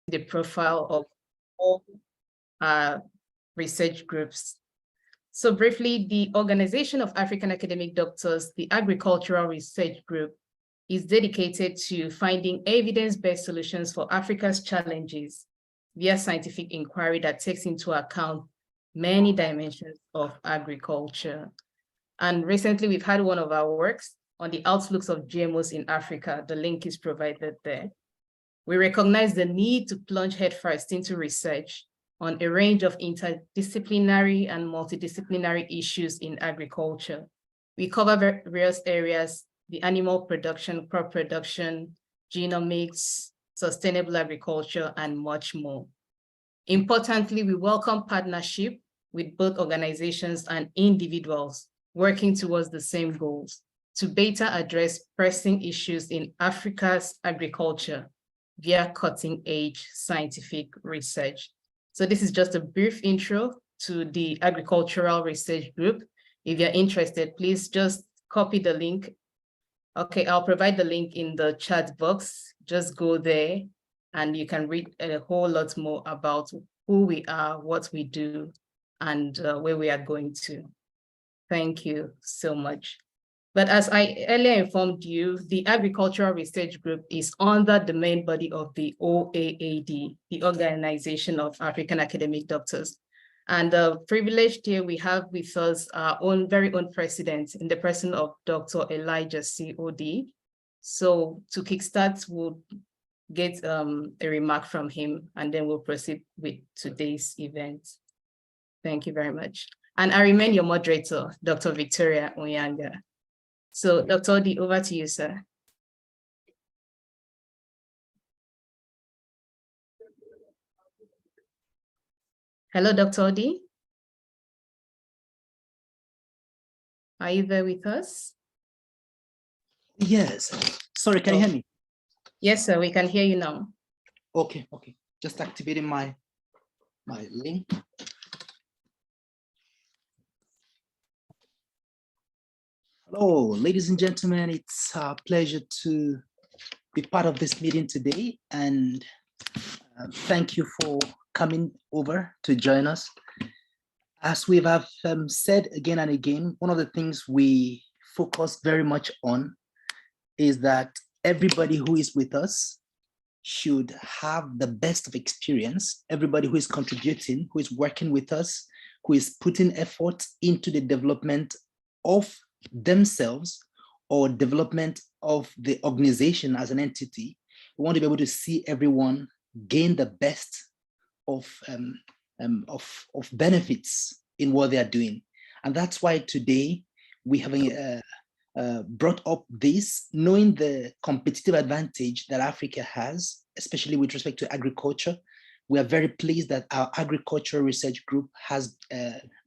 the profile of all research groups. So briefly, the Organization of African Academic Doctors, the Agricultural Research Group, is dedicated to finding evidence-based solutions for Africa's challenges via scientific inquiry that takes into account many dimensions of agriculture. And recently, we've had one of our works on the outlooks of GMOs in Africa. The link is provided there. We recognize the need to plunge headfirst into research on a range of interdisciplinary and multidisciplinary issues in agriculture. We cover various areas: the animal production, crop production, genomics, sustainable agriculture, and much more. Importantly, we welcome partnership with both organizations and individuals working towards the same goals to better address pressing issues in Africa's agriculture via cutting-edge scientific research. So this is just a brief intro to the Agricultural Research Group. If you're interested, please just copy the link. Okay, I'll provide the link in the chat box. Just go there and you can read a whole lot more about who we are, what we do, and where we are going to. Thank you so much. But as I earlier informed you, the Agricultural Research Group is under the main body of the OAAD, the Organization of African Academic Doctors. And privileged here, we have with us our own very own president in the person of Dr. Elijah COD. So to kickstart, we'll get a remark from him, and then we'll proceed with today's event. Thank you very much. And I remain your moderator, Dr. Victoria Onyanga. So Dr. Odi, over to you, sir. Hello, Dr. Odi. Are you there with us? Yes. Sorry, can you hear me? Yes, sir, we can hear you now. Okay. Just activating my link. Hello, ladies and gentlemen. It's a pleasure to be part of this meeting today, and thank you for coming over to join us. As we have said again and again, one of the things we focus very much on is that everybody who is with us should have the best of experience. Everybody who is contributing, who is working with us, who is putting effort into the development of themselves or development of the organization as an entity. We want to be able to see everyone gain the best of benefits in what they are doing. And that's why today we have brought up this, knowing the competitive advantage that Africa has, especially with respect to agriculture. We are very pleased that our Agricultural Research Group has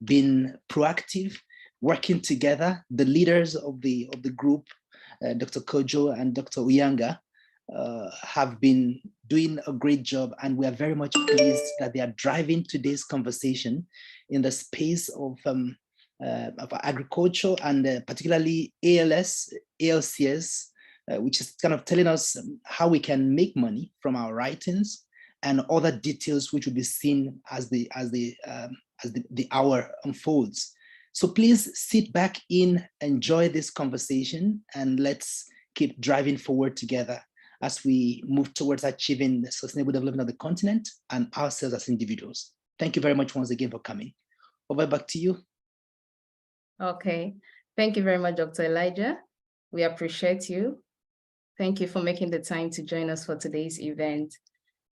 been proactive, working together. The leaders of the group, Dr. Kojo and Dr. Uyanga, have been doing a great job, and we are very much pleased that they are driving today's conversation in the space of agriculture, and particularly ALCS, which is kind of telling us how we can make money from our writings, and other details which will be seen as the hour unfolds. So please sit back in, enjoy this conversation, and let's keep driving forward together as we move towards achieving the sustainable development of the continent and ourselves as individuals. Thank you very much once again for coming. Over back to you. Okay, thank you very much, Dr. Elijah. We appreciate you. Thank you for making the time to join us for today's event.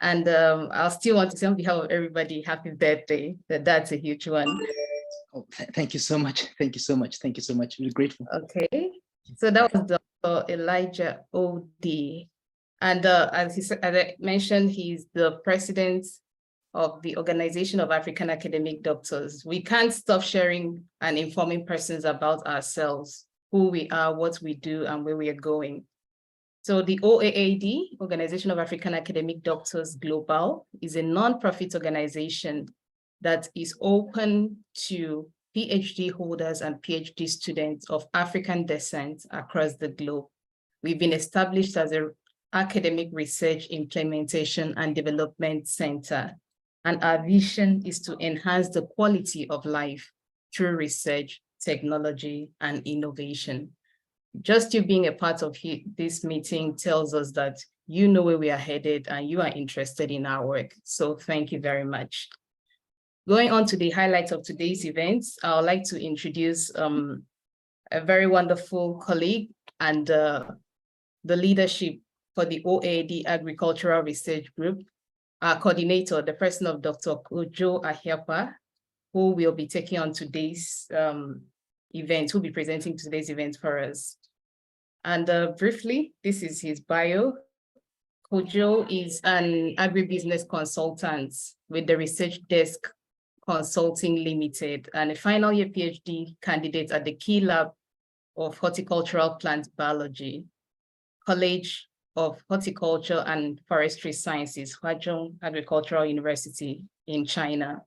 And I'll still want to say on behalf of everybody, happy birthday. That's a huge one. Oh, thank you so much. Thank you so much. Thank you so much. We're grateful. Okay, so that was Dr. Elijah O.D. And as I mentioned, he's the president of the Organization of African Academic Doctors. We can't stop sharing and informing persons about ourselves, who we are, what we do, and where we are going. So the OAAD, Organization of African Academic Doctors Global, is a non-profit organization that is open to PhD holders and PhD students of African descent across the globe. We've been established as a Academic Research Implementation and Development Center. And our vision is to enhance the quality of life through research, technology, and innovation. Just you being a part of this meeting tells us that you know where we are headed and you are interested in our work. So thank you very much. Going on to the highlights of today's events, I would like to introduce a very wonderful colleague and the leadership for the OAD Agricultural Research Group, our coordinator, the person of Dr. Kojo Ahiapa, who will be taking on today's event, who will be presenting today's event for us. And briefly, this is his bio. Kojo is an agribusiness consultant with the Research Desk Consulting Limited and a final year PhD candidate at the Key Lab of Horticultural Plant Biology, College of Horticulture and Forestry Sciences, Huazhong Agricultural University in China.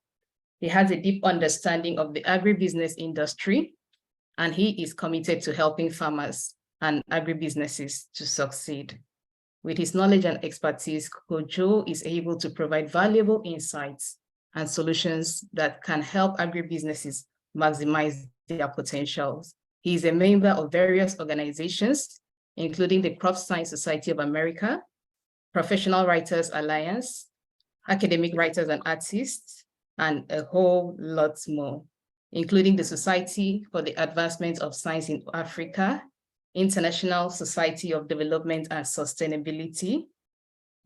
He has a deep understanding of the agribusiness industry, and he is committed to helping farmers and agribusinesses to succeed. With his knowledge and expertise, Kojo is able to provide valuable insights and solutions that can help agribusinesses maximize their potentials. He is a member of various organizations, including the Crop Science Society of America, Professional Writers Alliance, Academic Writers and Artists, and a whole lot more, including the Society for the Advancement of Science in Africa, International Society of Development and Sustainability,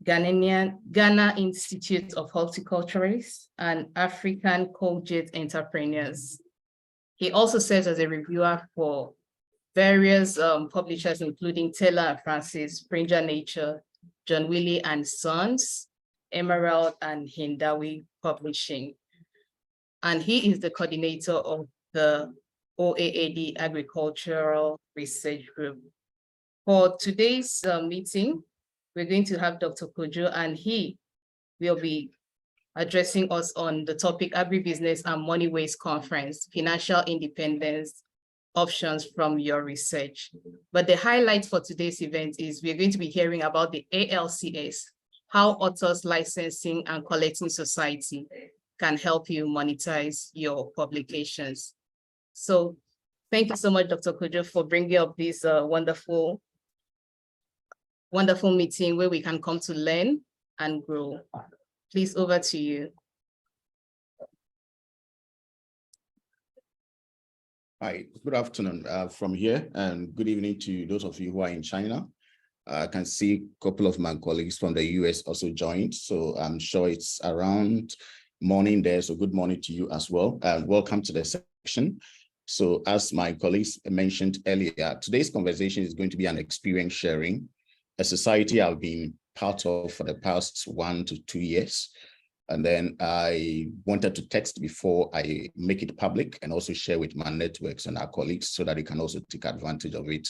Ghana Institute of Horticulturists, and African Colgate Entrepreneurs. He also serves as a reviewer for various publishers, including Taylor and Francis, Springer Nature, John Wiley and Sons, Emerald and Hindawi Publishing. And he is the coordinator of the OAAD Agricultural Research Group. For today's meeting, we're going to have Dr. Kojo, and he will be addressing us on the topic Agribusiness and Money Waste Conference, Financial Independence Options from Your Research. But the highlight for today's event is we're going to be hearing about the ALCS, how Authors Licensing and Collecting Society can help you monetize your publications. So thank you so much, Dr. Kojo, for bringing up this wonderful meeting where we can come to learn and grow. Please, over to you. Hi, good afternoon from here, and good evening to those of you who are in China. I can see a couple of my colleagues from the US also joined, so I'm sure it's around morning there, so good morning to you as well. Welcome to the section. So as my colleagues mentioned earlier, today's conversation is going to be an experience sharing, a society I've been part of for the past 1 to 2 years. And then I wanted to text before I make it public and also share with my networks and our colleagues so that they can also take advantage of it,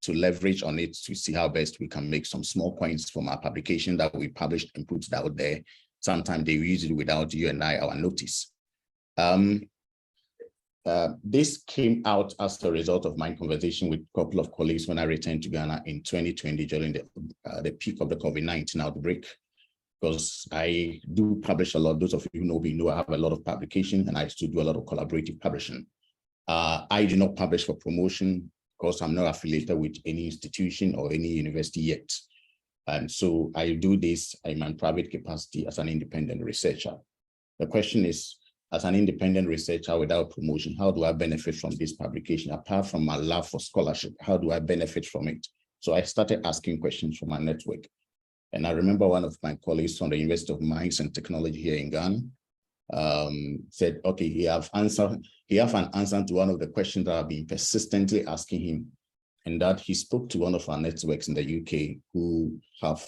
to leverage on it, to see how best we can make some small coins from our publication that we published and put out there. Sometimes they use it without you and I, our notice. This came out as a result of my conversation with a couple of colleagues when I returned to Ghana in 2020 during the peak of the COVID-19 outbreak, because I do publish a lot. Those of you who know me know I have a lot of publication, and I still do a lot of collaborative publishing. I do not publish for promotion because I'm not affiliated with any institution or any university yet. And so I do this in my private capacity as an independent researcher. The question is, as an independent researcher without promotion, how do I benefit from this publication? Apart from my love for scholarship, how do I benefit from it? So I started asking questions from my network. And I remember one of my colleagues from the University of Mines and Technology here in Ghana said, okay, he have an answer to one of the questions that I've been persistently asking him, and that he spoke to one of our networks in the UK who have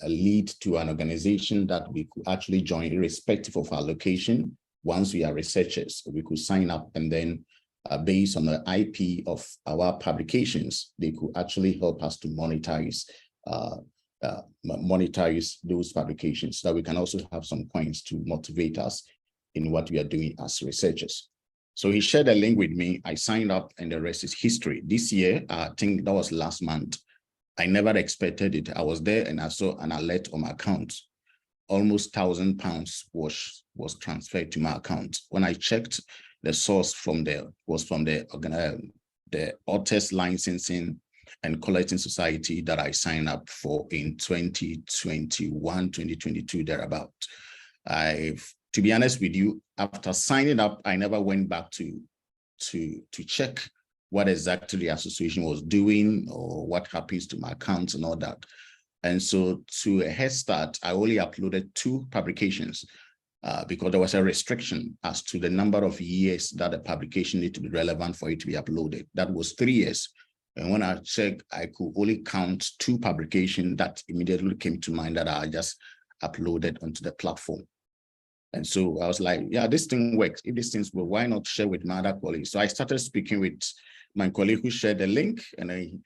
a lead to an organization that we could actually join irrespective of our location. Once we are researchers, we could sign up, and then based on the IP of our publications, they could actually help us to monetize those publications, so that we can also have some coins to motivate us in what we are doing as researchers. So he shared a link with me. I signed up, and the rest is history. This year, I think that was last month, I never expected it. I was there and I saw an alert on my account. Almost £1,000 was transferred to my account. When I checked, the source was from the ALCS licensing and collecting society that I signed up for in 2021, 2022, thereabout. To be honest with you, after signing up, I never went back to check what exactly the association was doing or what happens to my accounts and all that. And so to a head start, I only uploaded 2 publications because there was a restriction as to the number of years that a publication need to be relevant for it to be uploaded. That was 3 years. And when I checked, I could only count 2 publications that immediately came to mind that I just uploaded onto the platform. And so I was like, yeah, this thing works. If this thing's well, why not share with my other colleagues? So I started speaking with my colleague who shared the link. And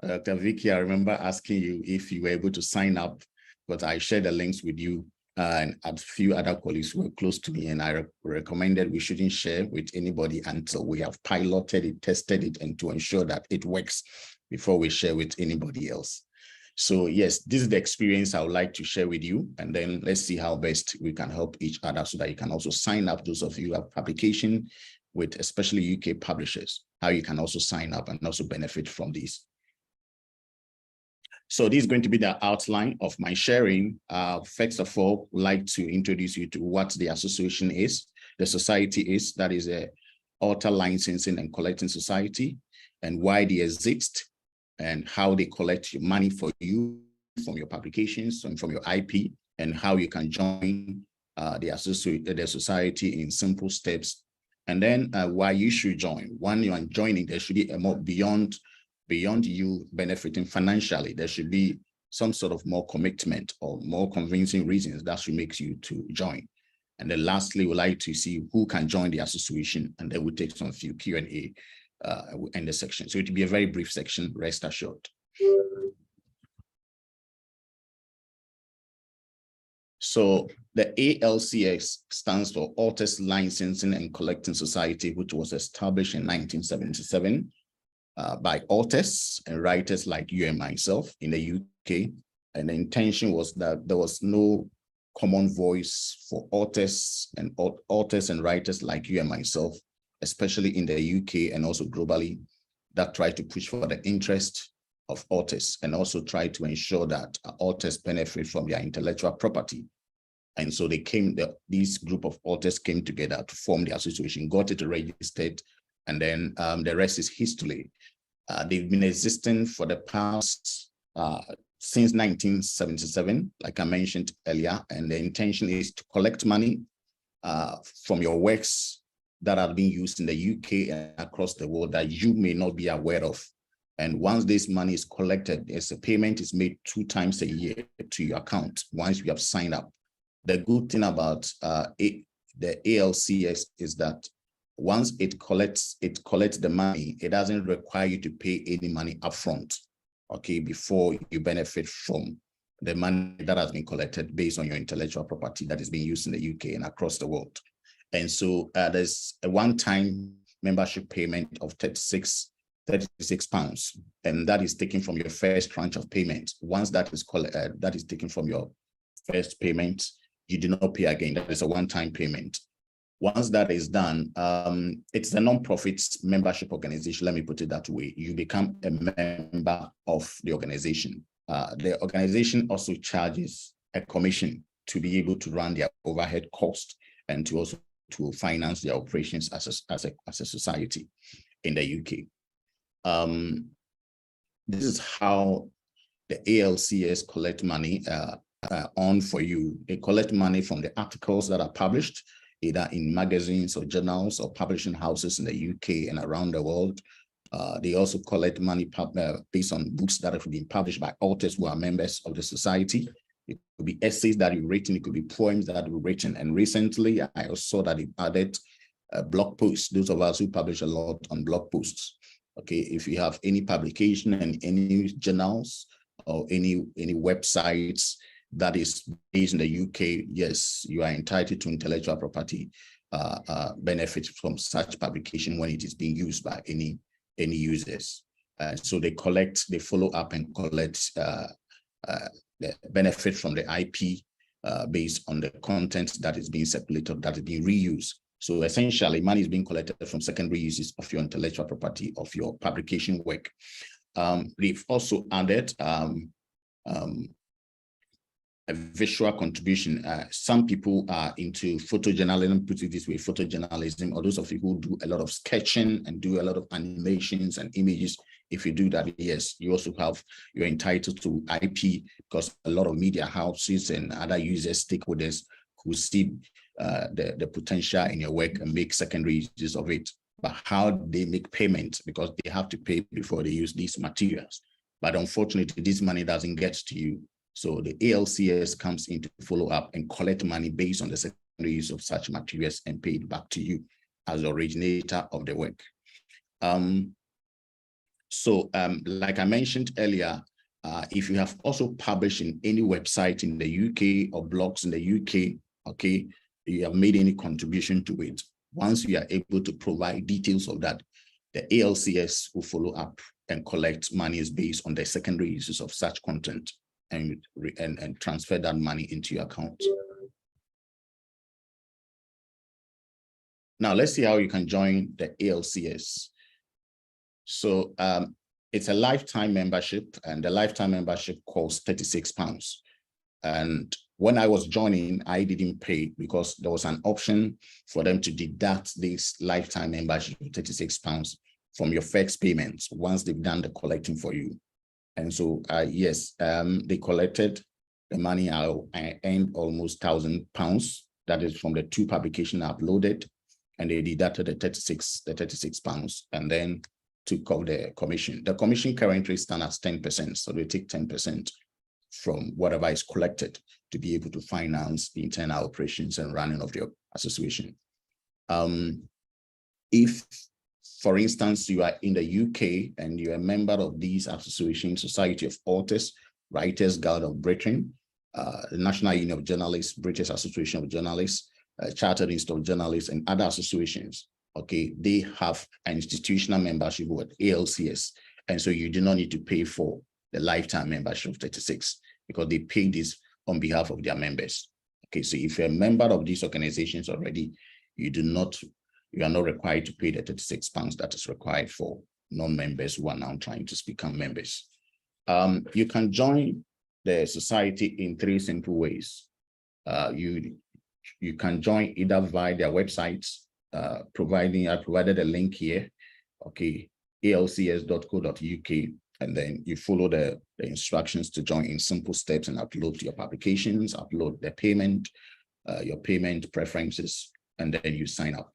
Dr. Vicky, I remember asking you if you were able to sign up, but I shared the links with you and a few other colleagues who were close to me. And I recommended we shouldn't share with anybody until we have piloted it, tested it, and to ensure that it works before we share with anybody else. So yes, this is the experience I would like to share with you. And then let's see how best we can help each other so that you can also sign up. Those of you who have publication with especially UK publishers, how you can also sign up and also benefit from these. So this is going to be the outline of my sharing. First of all, I'd like to introduce you to what the association is, the society is, that is a author licensing and collecting society, and why they exist, and how they collect your money for you from your publications and from your IP, and how you can join the society in simple steps. And then why you should join. When you are joining, there should be a more beyond you benefiting financially. There should be some sort of more commitment or more convincing reasons that should make you to join. And then lastly, we'd like to see who can join the association, and then we'll take some few Q&A in the section. So it will be a very brief section, rest assured. So the ALCS stands for Authors Licensing and Collecting Society, which was established in 1977 by authors and writers like you and myself in the UK. And the intention was that there was no common voice for authors and writers like you and myself, especially in the UK and also globally, that try to push for the interest of authors and also try to ensure that authors benefit from their intellectual property. And so this group of authors came together to form the association, got it registered, and then the rest is history. They've been existing for the past, since 1977, like I mentioned earlier, and the intention is to collect money from your works that are being used in the UK and across the world that you may not be aware of. And once this money is collected, a payment is made 2 times a year to your account once you have signed up. The good thing about the ALCS is that once it collects the money, it doesn't require you to pay any money upfront, okay, before you benefit from the money that has been collected based on your intellectual property that is being used in the UK and across the world. And so there's a one-time membership payment of £36, and that is taken from your first tranche of payment. Once that is taken from your first payment, you do not pay again. That is a one-time payment. Once that is done, it's a non-profit membership organization. Let me put it that way. You become a member of the organization. The organization also charges a commission to be able to run their overhead cost and to also to finance their operations as a society in the UK. This is how the ALCS collect money on for you. They collect money from the articles that are published, either in magazines or journals or publishing houses in the UK and around the world. They also collect money based on books that have been published by authors who are members of the society. It could be essays that you've written, it could be poems that you've written. And recently, I also saw that it added blog posts, those of us who publish a lot on blog posts. Okay, if you have any publication and any journals or any websites that is based in the UK, yes, you are entitled to intellectual property benefits from such publication when it is being used by any users. So they follow up and collect the benefit from the IP based on the content that is being circulated, that is being reused. So essentially, money is being collected from secondary uses of your intellectual property, of your publication work. We've also added a visual contribution. Some people are into photojournalism, put it this way, photojournalism, or those of you who do a lot of sketching and do a lot of animations and images. If you do that, yes, you're entitled to IP, because a lot of media houses and other users, stakeholders who see the potential in your work and make secondary use of it. But how they make payment, because they have to pay before they use these materials. But unfortunately, this money doesn't get to you. So the ALCS comes in to follow up and collect money based on the secondary use of such materials and pay it back to you as the originator of the work. Like I mentioned earlier, if you have also published in any website in the UK or blogs in the UK, okay, you have made any contribution to it, once you are able to provide details of that, the ALCS will follow up and collect monies based on the secondary uses of such content and transfer that money into your account. Now, let's see how you can join the ALCS. So it's a lifetime membership, and the lifetime membership costs £36. And when I was joining, I didn't pay because there was an option for them to deduct this lifetime membership of £36 from your first payments once they've done the collecting for you. And so, yes, they collected the money. I earned almost £1,000. That is from the 2 publications I uploaded, and they deducted the £36, and then took off the commission. The commission currently stands at 10%, so they take 10% from whatever is collected to be able to finance the internal operations and running of the association. If, for instance, you are in the UK and you're a member of these associations, Society of Authors, Writers Guild of Britain, the National Union of Journalists, British Association of Journalists, Chartered Institute of Journalists, and other associations, okay, they have an institutional membership with ALCS. And so you do not need to pay for the lifetime membership of 36 because they pay this on behalf of their members. Okay, so if you're a member of these organizations already, you are not required to pay the £36 that is required for non-members who are now trying to become members. You can join the society in 3 simple ways. You can join either via their websites, I provided a link here, okay, alcs.co.uk, and then you follow the instructions to join in simple steps and upload your publications, upload the payment, your payment preferences, and then you sign up.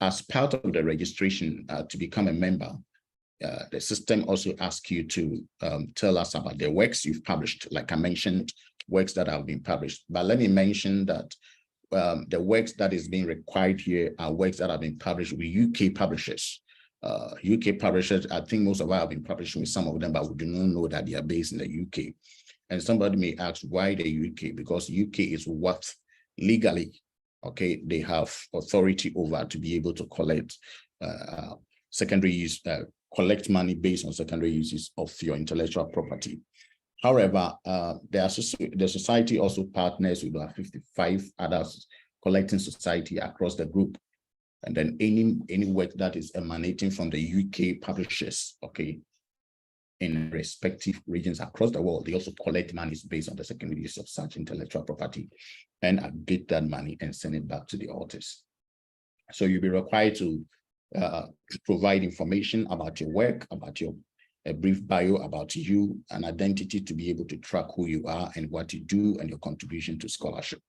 As part of the registration to become a member, the system also asks you to tell us about the works you've published. Like I mentioned, works that have been published. But let me mention that the works that is being required here are works that have been published with UK publishers. UK publishers, I think most of us have been publishing with some of them, but we do not know that they are based in the UK. And somebody may ask, why the UK? Because UK is what legally, okay, they have authority over to be able to collect secondary use, collect money based on secondary uses of your intellectual property. However, the society also partners with about 55 other collecting society across the group. And then any work that is emanating from the UK publishers, okay, in respective regions across the world, they also collect monies based on the secondary use of such intellectual property and aggregate that money and send it back to the authors. So you'll be required to provide information about your work, about a brief bio about you, an identity to be able to track who you are and what you do and your contribution to scholarship.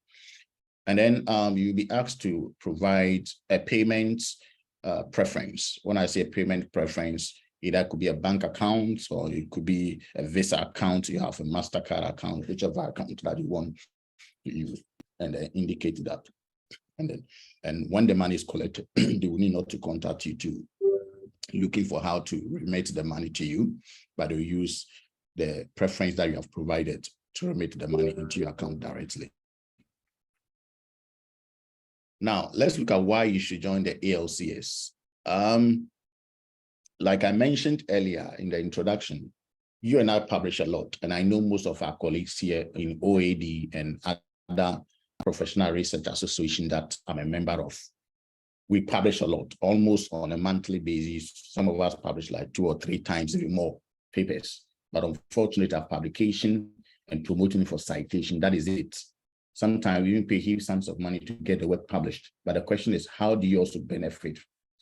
And then you'll be asked to provide a payment preference. When I say a payment preference, either could be a bank account or it could be a Visa account, you have a MasterCard account, whichever account that you want to use, and indicate that. And when the money is collected, they will need not to contact you to looking for how to remit the money to you, but they'll use the preference that you have provided to remit the money into your account directly. Now, let's look at why you should join the ALCS. like I mentioned earlier in the introduction, you and I publish a lot, and I know most of our colleagues here in OAD and other professional research association that I'm a member of. We publish a lot, almost on a monthly basis. Some of us publish like 2 or 3 times, even more papers. But unfortunately, our publication and promoting for citation, that is it. Sometimes we even pay huge sums of money to get the work published. But the question is, how do you also benefit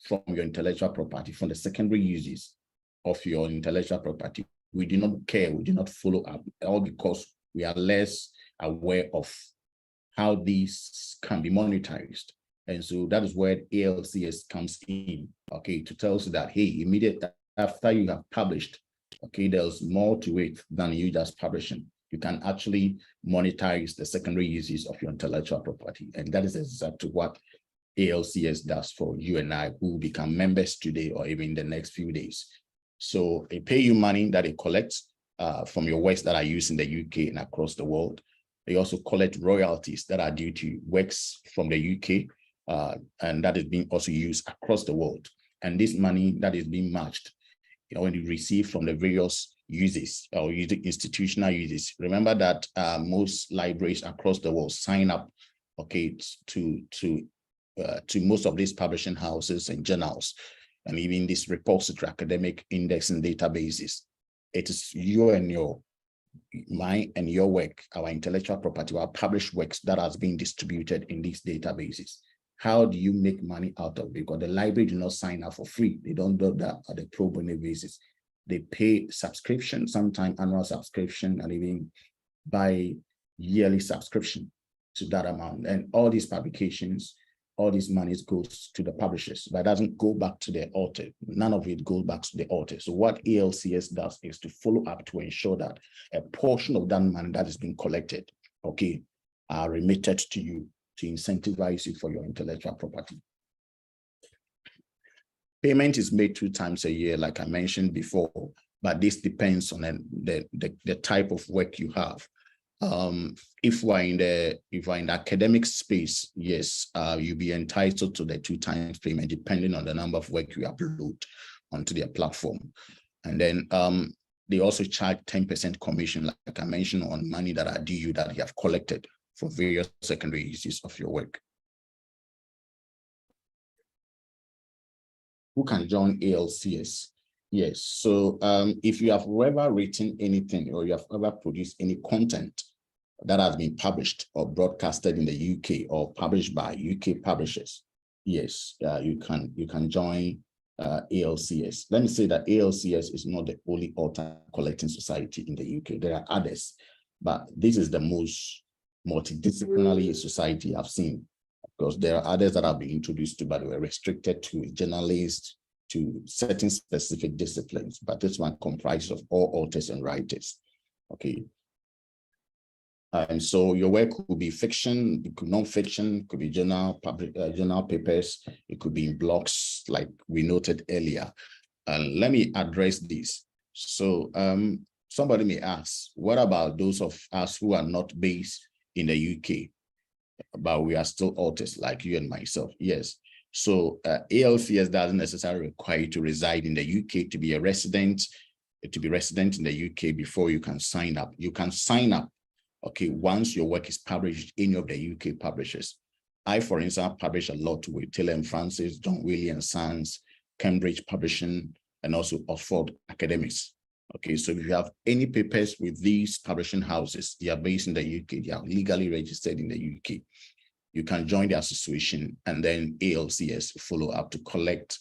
from your intellectual property, from the secondary uses of your intellectual property? We do not care, we do not follow up, all because we are less aware of how these can be monetized. And so that is where ALCS comes in, okay, to tell us that, hey, immediately after you have published, okay, there's more to it than you just publishing. You can actually monetize the secondary uses of your intellectual property. And that is exactly what ALCS does for you and I who become members today or even in the next few days. So they pay you money that it collects from your works that are used in the UK and across the world. They also collect royalties that are due to works from the UK, and that is being also used across the world. And this money that is being matched, when you receive from the various uses or institutional uses. Remember that most libraries across the world sign up, okay, to most of these publishing houses and journals, and even this repository academic indexing databases. It is you and mine and your work, our intellectual property, our published works that has been distributed in these databases. How do you make money out of it? Because the library do not sign up for free. They don't do that on a pro bono basis. They pay subscription, sometimes annual subscription, and even by yearly subscription to that amount. And all these publications, all these monies goes to the publishers, but it doesn't go back to the author. None of it goes back to the author. So what ALCS does is to follow up to ensure that a portion of that money that is being collected, okay, are remitted to you to incentivize you for your intellectual property. Payment is made 2 times a year, like I mentioned before, but this depends on the type of work you have. If we're in the academic space, yes, you'll be entitled to the 2 times payment depending on the number of work you upload onto their platform. And then they also charge 10% commission, like I mentioned, on money that are due you that you have collected for various secondary uses of your work. Who can join ALCS? Yes, so if you have ever written anything or you have ever produced any content that has been published or broadcasted in the UK or published by UK publishers, yes, you can join ALCS. Let me say that ALCS is not the only author collecting society in the UK. There are others, but this is the most multidisciplinary society I've seen, because there are others that have been introduced to, but they were restricted to journalists, to certain specific disciplines, but this one comprises of all authors and writers, okay? And so your work could be fiction, it could non-fiction, it could be journal papers, it could be in blogs, like we noted earlier. And let me address this. So somebody may ask, what about those of us who are not based in the UK, but we are still authors like you and myself? Yes. So ALCS doesn't necessarily require you to reside in the UK to be a resident, in the UK before you can sign up. You can sign up, okay, once your work is published in any of the UK publishers. I, for instance, publish a lot with Taylor & Francis, John Wiley & Sons, Cambridge Publishing, and also Oxford Academics. Okay, so if you have any papers with these publishing houses, they are based in the UK, they are legally registered in the UK, you can join the association, and then ALCS follow up to collect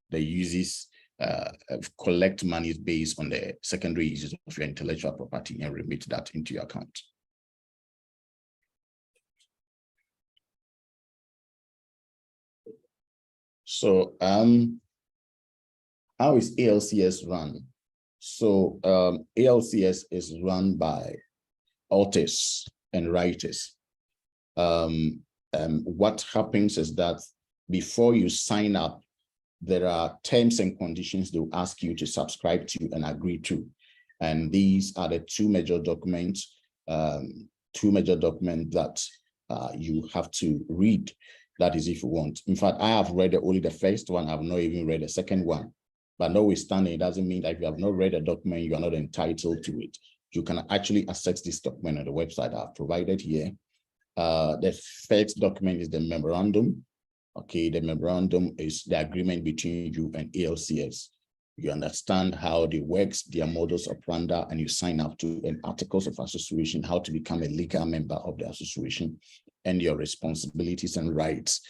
the uses, collect monies based on the secondary uses of your intellectual property and remit that into your account. So how is ALCS run? So ALCS is run by authors and writers. What happens is that before you sign up, there are terms and conditions they will ask you to subscribe to and agree to. And these are the 2 major documents, that you have to read. That is if you want. In fact, I have read only the first one. I've not even read the second one. But notwithstanding, it doesn't mean that if you have not read a document, you are not entitled to it. You can actually access this document on the website I've provided here. The first document is the memorandum. Okay, the memorandum is the agreement between you and ALCS. You understand how it works, their modus operandi, and you sign up to an articles of association, how to become a legal member of the association, and your responsibilities and rights.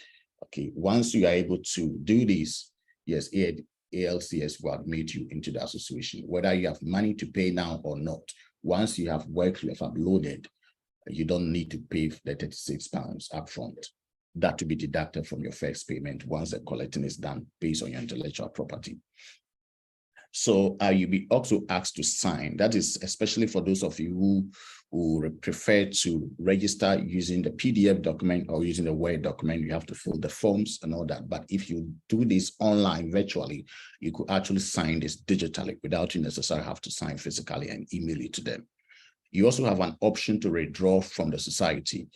Okay, once you are able to do this, yes, ALCS will admit you into the association, whether you have money to pay now or not. Once you have work you have uploaded, you don't need to pay the £36 upfront. That to be deducted from your first payment once the collecting is done based on your intellectual property. So you'll be also asked to sign. That is especially for those of you who prefer to register using the PDF document or using the Word document. You have to fill the forms and all that. But if you do this online virtually, you could actually sign this digitally without you necessarily have to sign physically and email it to them. You also have an option to withdraw from the society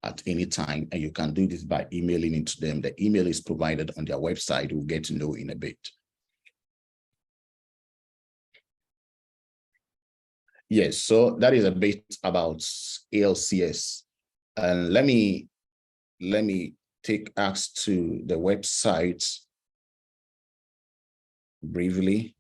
at any time, and you can do this by emailing it to them. The email is provided on their website. We'll get to know in a bit. Yes, so that is a bit about ALCS. And let me take us to the website briefly.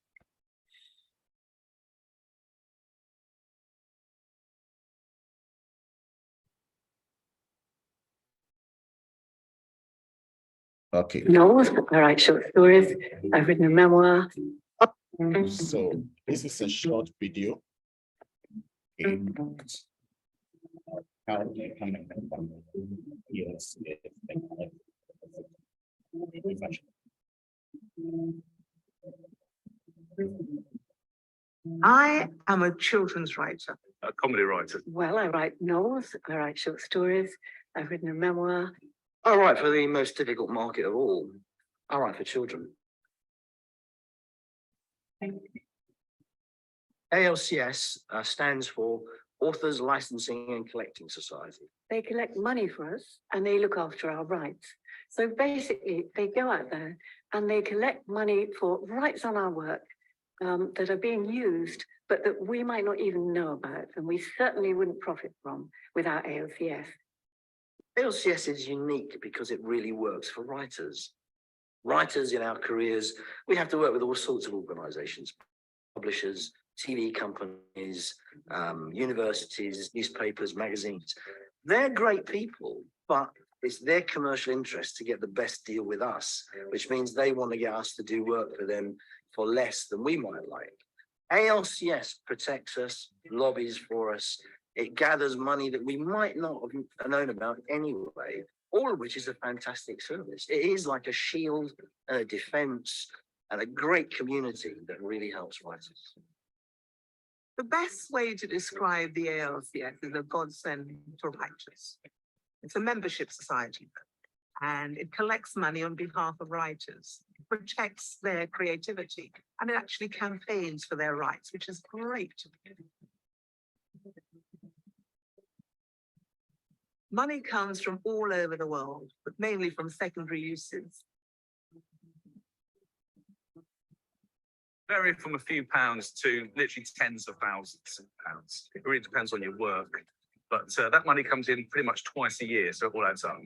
Okay. Novels, I write short stories. I've written a memoir. So this is a short video. How do you come yes. I am a children's writer. A comedy writer. Well, I write novels. I write short stories. I've written a memoir. I write for the most difficult market of all. I write for children. ALCS stands for Authors Licensing and Collecting Society. They collect money for us and they look after our rights. So basically, they go out there and they collect money for rights on our work that are being used, but that we might not even know about, and we certainly wouldn't profit from without ALCS. ALCS is unique because it really works for writers. Writers in our careers, we have to work with all sorts of organizations, publishers, TV companies, universities, newspapers, magazines. They're great people, but it's their commercial interest to get the best deal with us, which means they want to get us to do work for them for less than we might like. ALCS protects us, lobbies for us. It gathers money that we might not have known about anyway, all of which is a fantastic service. It is like a shield and a defense and a great community that really helps writers. The best way to describe the ALCS is a godsend to writers. It's a membership society, and it collects money on behalf of writers, it protects their creativity, and it actually campaigns for their rights, which is great. Money comes from all over the world, but mainly from secondary uses. Vary from a few pounds to literally tens of thousands of pounds. It really depends on your work, but that money comes in pretty much twice a year, so it all adds up.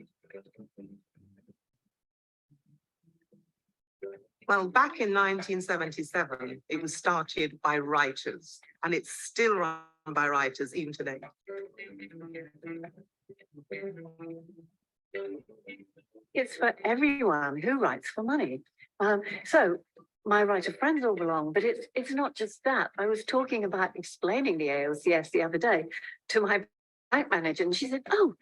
Well, back in 1977, it was started by writers, and it's still run by writers even today. It's for everyone who writes for money. So my writer friends all belong, but it's not just that. I was talking about explaining the ALCS the other day to my bank manager, and she said, "Oh,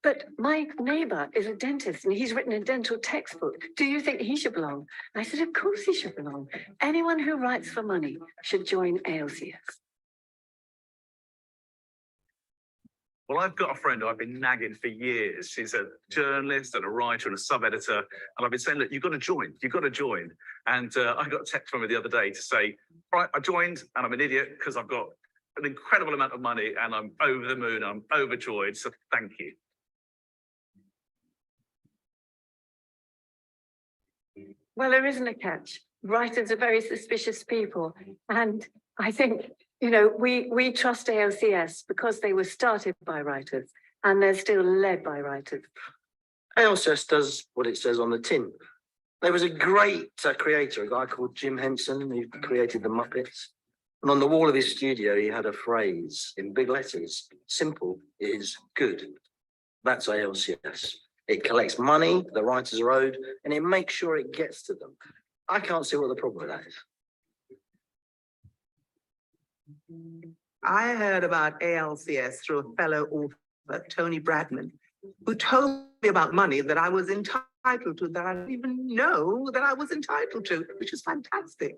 but my neighbor is a dentist and he's written a dental textbook. Do you think he should belong?" I said, "Of course he should belong. Anyone who writes for money should join ALCS." Well, I've got a friend who I've been nagging for years. She's a journalist and a writer and a sub-editor. And I've been saying, look, you've got to join. You've got to join. And I got a text from her the other day to say, right, I joined and I'm an idiot because I've got an incredible amount of money and I'm over the moon. I'm overjoyed. So thank you. Well, there isn't a catch. writers are very suspicious people. And I think, you know, we trust ALCS because they were started by writers and they're still led by writers. ALCS does what it says on the tin. There was a great creator, a guy called Jim Henson, who created the Muppets. And on the wall of his studio, he had a phrase in big letters: simple is good. That's ALCS. It collects money the writers are owed, and it makes sure it gets to them. I can't see what the problem with that is. I heard about ALCS through a fellow author, Tony Bradman, who told me about money that I was entitled to, that I didn't even know that I was entitled to, which is fantastic.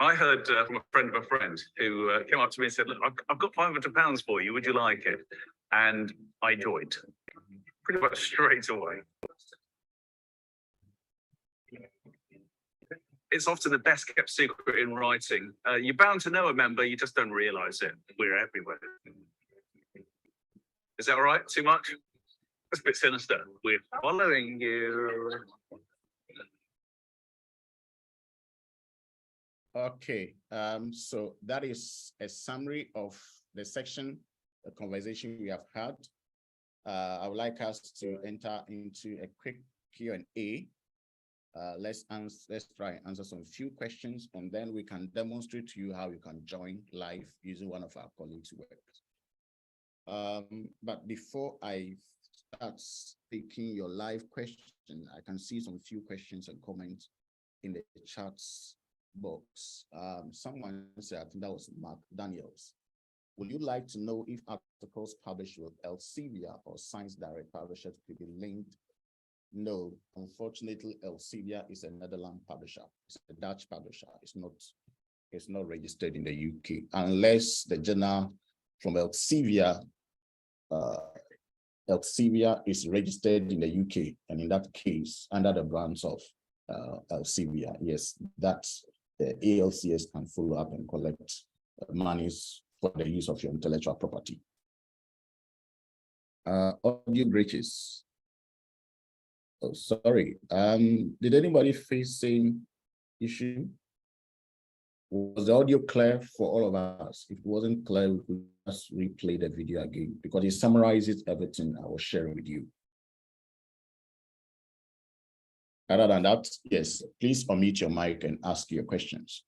I heard from a friend of a friend who came up to me and said, look, I've got £500 for you. Would you like it? And I joined pretty much straight away. It's often the best kept secret in writing. You're bound to know a member, you just don't realise it. We're everywhere. Is that all right? Too much? That's a bit sinister. We're following you. Okay, so that is a summary of the section, the conversation we have had. I would like us to enter into a quick Q&A. Let's try and answer some few questions, and then we can demonstrate to you how you can join live using one of our colleagues' work. But before I start taking your live question, I can see some few questions and comments in the chats box. Someone said, I think that was Mark Daniels. Would you like to know if articles published with Elsevier or Science Direct publishers could be linked? No, unfortunately, Elsevier is a Netherlands publisher. It's a Dutch publisher. It's not registered in the UK unless the journal from Elsevier is registered in the UK, and in that case, under the brands of Elsevier, yes, that's the ALCS can follow up and collect monies for the use of your intellectual property. Audio glitches. Oh, sorry. Did anybody face same issue? Was the audio clear for all of us? If it wasn't clear, we could just replay the video again because it summarizes everything I was sharing with you. Other than that, yes, please unmute your mic and ask your questions.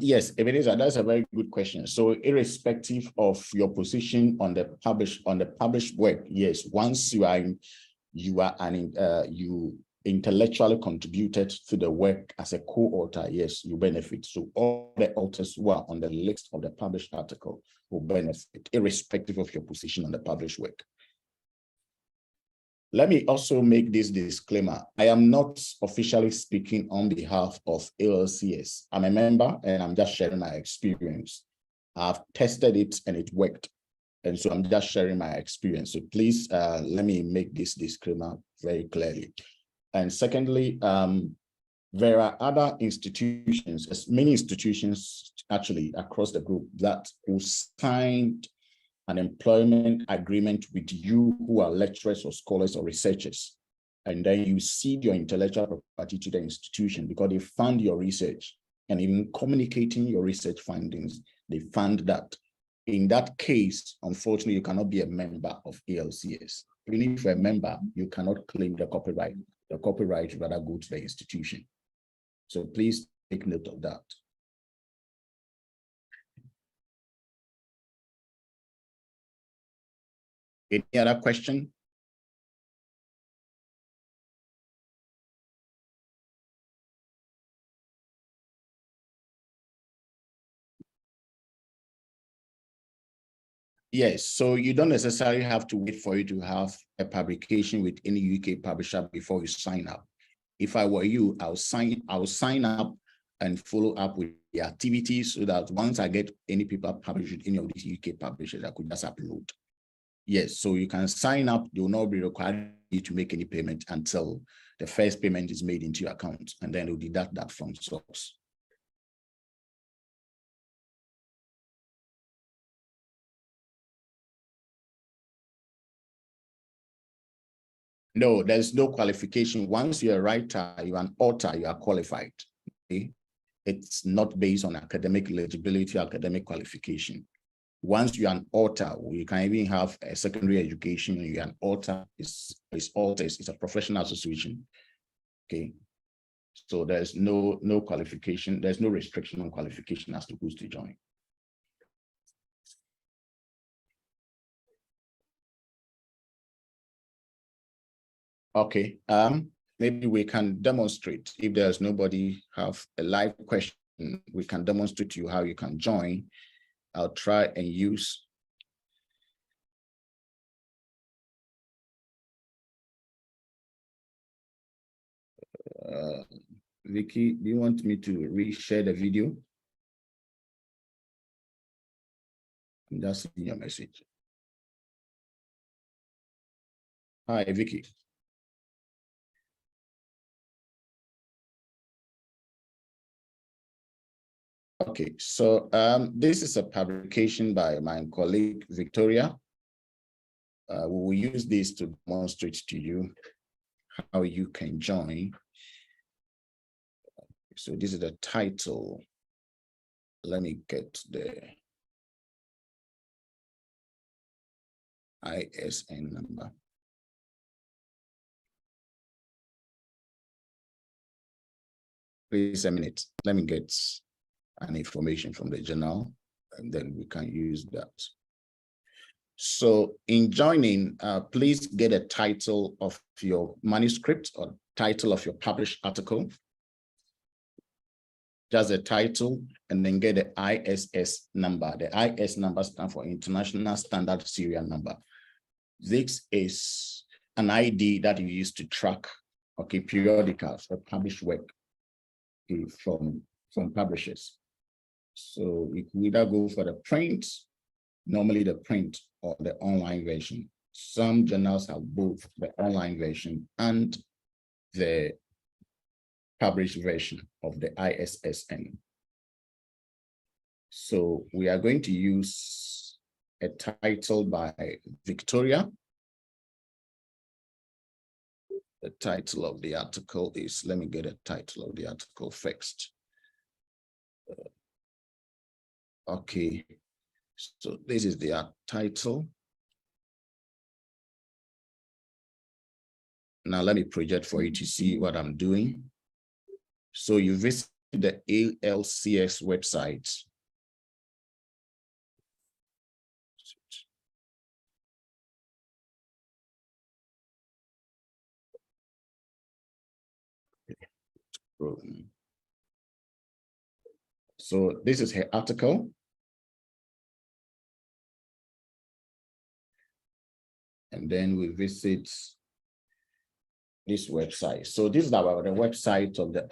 Yes, Ebenezer, that's a very good question. So irrespective of your position on the published work, yes, once you intellectually contributed to the work as a co-author, yes, you benefit. So all the authors who are on the list of the published article will benefit, irrespective of your position on the published work. Let me also make this disclaimer. I am not officially speaking on behalf of ALCS. I'm a member and I'm just sharing my experience. I've tested it and it worked. And so I'm just sharing my experience. So please let me make this disclaimer very clearly. And secondly, there are other institutions, as many institutions actually across the group that will sign an employment agreement with you who are lecturers or scholars or researchers. And then you cede your intellectual property to the institution because they fund your research, and even communicating your research findings, they fund that. In that case, unfortunately, you cannot be a member of ALCS. Even if you're a member, you cannot claim the copyright. The copyright rather go to the institution. So please take note of that. Any other question? Yes, so you don't necessarily have to wait for you to have a publication with any UK publisher before you sign up. If I were you, I'll sign up and follow up with the activities so that once I get any paper published with any of these UK publishers, I could just upload. Yes, so you can sign up. They will not be required you to make any payment until the first payment is made into your account, and then they'll deduct that from source. No, there's no qualification. Once you're a writer, you're an author, you are qualified. Okay? It's not based on academic eligibility, academic qualification. Once you're an author, you can even have a secondary education. You're an author. It's authors. It's a professional association. Okay, so there's no qualification. There's no restriction on qualification as to who's to join. Okay, maybe we can demonstrate. If there's nobody have a live question, we can demonstrate to you how you can join. I'll try and use Vicky, do you want me to re-share the video? I'm just seeing your message. Hi, Vicky. Okay, so this is a publication by my colleague, Victoria. We will use this to demonstrate to you how you can join. So this is the title. Let me get the ISN number. Please a minute. Let me get an information from the journal, and then we can use that. So in joining, please get a title of your manuscript or title of your published article. Just a title, and then get the ISS number. The IS number stands for International Standard Serial Number. This is an ID that you use to track, okay, periodicals or published work, okay, from publishers. So you can either go for the print, normally the print or the online version. Some journals have both the online version and the published version of the ISSN. So we are going to use a title by Victoria. The title of the article is, let me get a title of the article first. Okay, so this is the title. Now let me project for you to see what I'm doing. So you visit the ALCS website. So this is her article. And then we visit this website. So this is about the website of the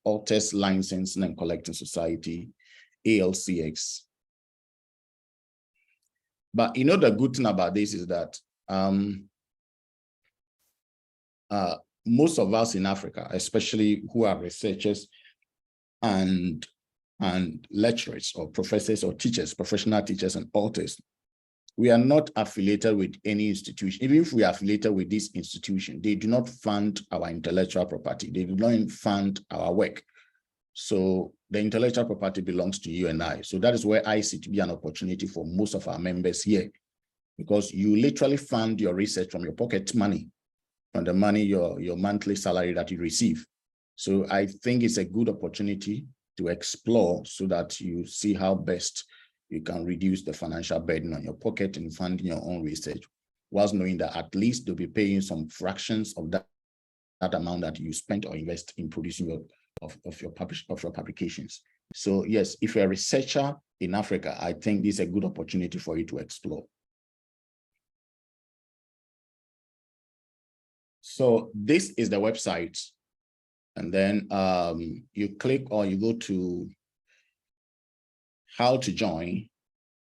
Authors Licensing and Collecting Society, ALCS. But you know, the good thing about this is that most of us in Africa, especially who are researchers and lecturers or professors or teachers, professional teachers and authors, we are not affiliated with any institution. Even if we are affiliated with this institution, they do not fund our intellectual property. They do not fund our work. So the intellectual property belongs to you and I. So that is where I see to be an opportunity for most of our members here, because you literally fund your research from your pocket money, from the money, your monthly salary that you receive. So I think it's a good opportunity to explore so that you see how best you can reduce the financial burden on your pocket and funding your own research, whilst knowing that at least they'll be paying some fractions of that amount that you spent or invest in producing your publications. So yes, if you're a researcher in Africa, I think this is a good opportunity for you to explore. So this is the website. And then you click or you go to how to join.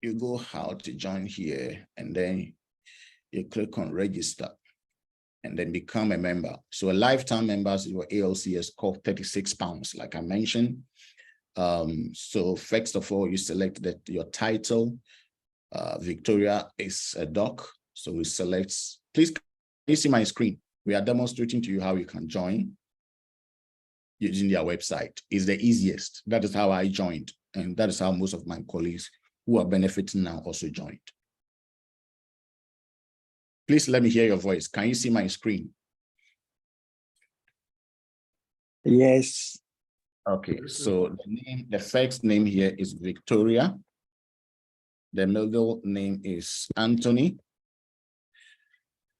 You go how to join here, and then you click on register and then become a member. So a lifetime members for ALCS cost £36, like I mentioned. So first of all, you select your title. Victoria is a doc. So we select, please You see my screen. We are demonstrating to you how you can join using their website. It's the easiest. That is how I joined. And that is how most of my colleagues who are benefiting now also joined. Please let me hear your voice. Can you see my screen? Yes. Okay, so the first name here is Victoria. The middle name is Anthony.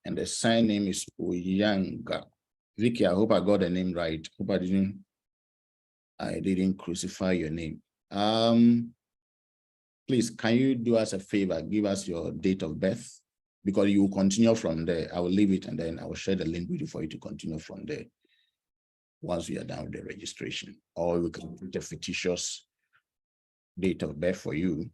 And the surname is Oyanga. Vicky, I hope I got the name right. Hope I didn't crucify your name. Please, can you do us a favor? Give us your date of birth, because you will continue from there. I will leave it and then I will share the link with you for you to continue from there once we are done with the registration. Or we can put a fictitious date of birth for you.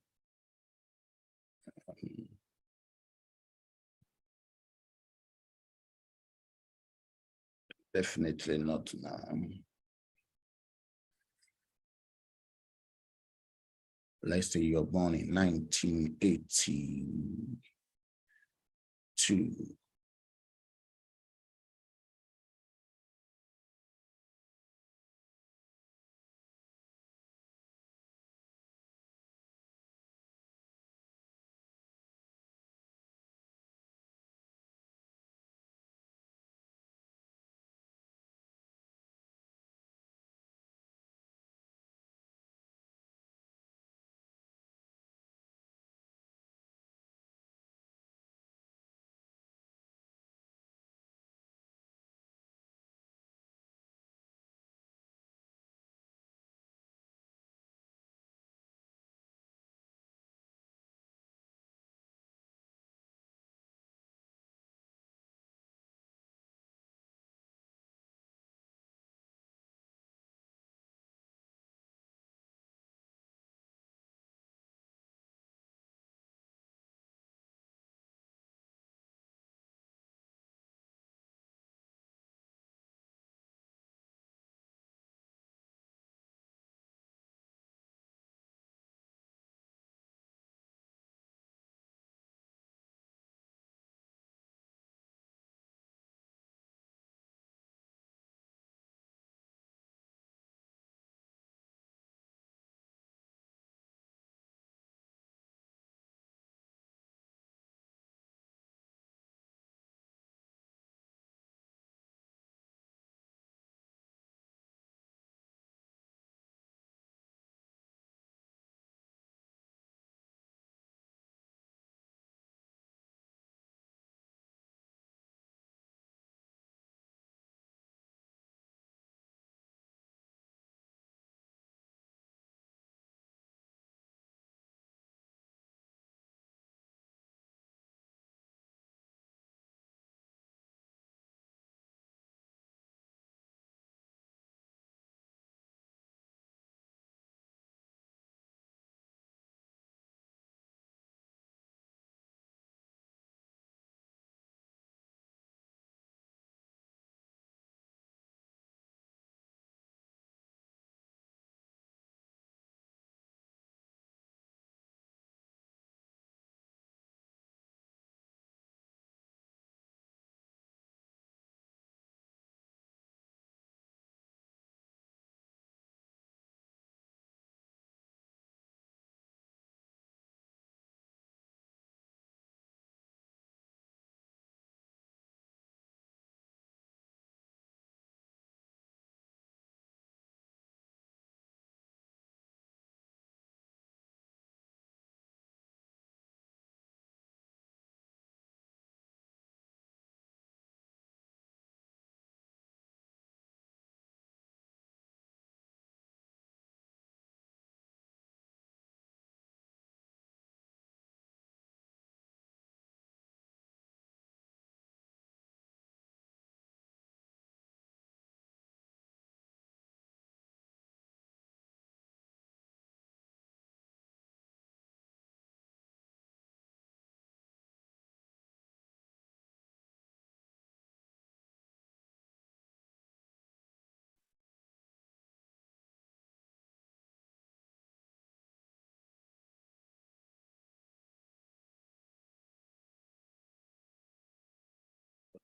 Definitely not now. Let's say you're born in 1982.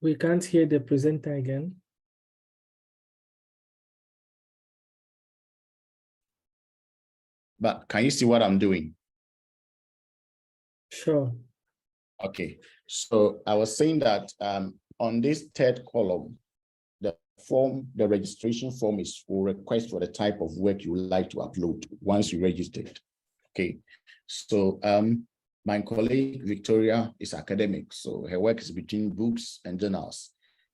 We can't hear the presenter again. But can you see what I'm doing? Sure. Okay, so I was saying that on this third column, the registration form is for request for the type of work you would like to upload once you registered. Okay, so my colleague Victoria is academic, so her work is between books and journals.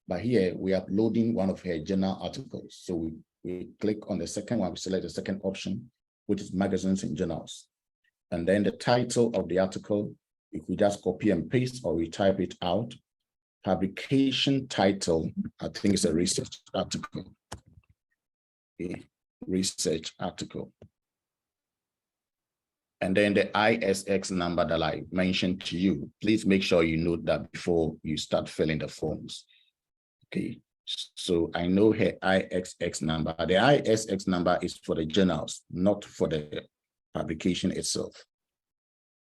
But here we are uploading one of her journal articles. So we click on the second one, we select the second option, which is magazines and journals. And then the title of the article, if we just copy and paste or we type it out, publication title, I think it's a research article. Okay, research article. And then the ISX number that I mentioned to you, please make sure you note that before you start filling the forms. Okay, so I know her ISX number. The ISX number is for the journals, not for the publication itself,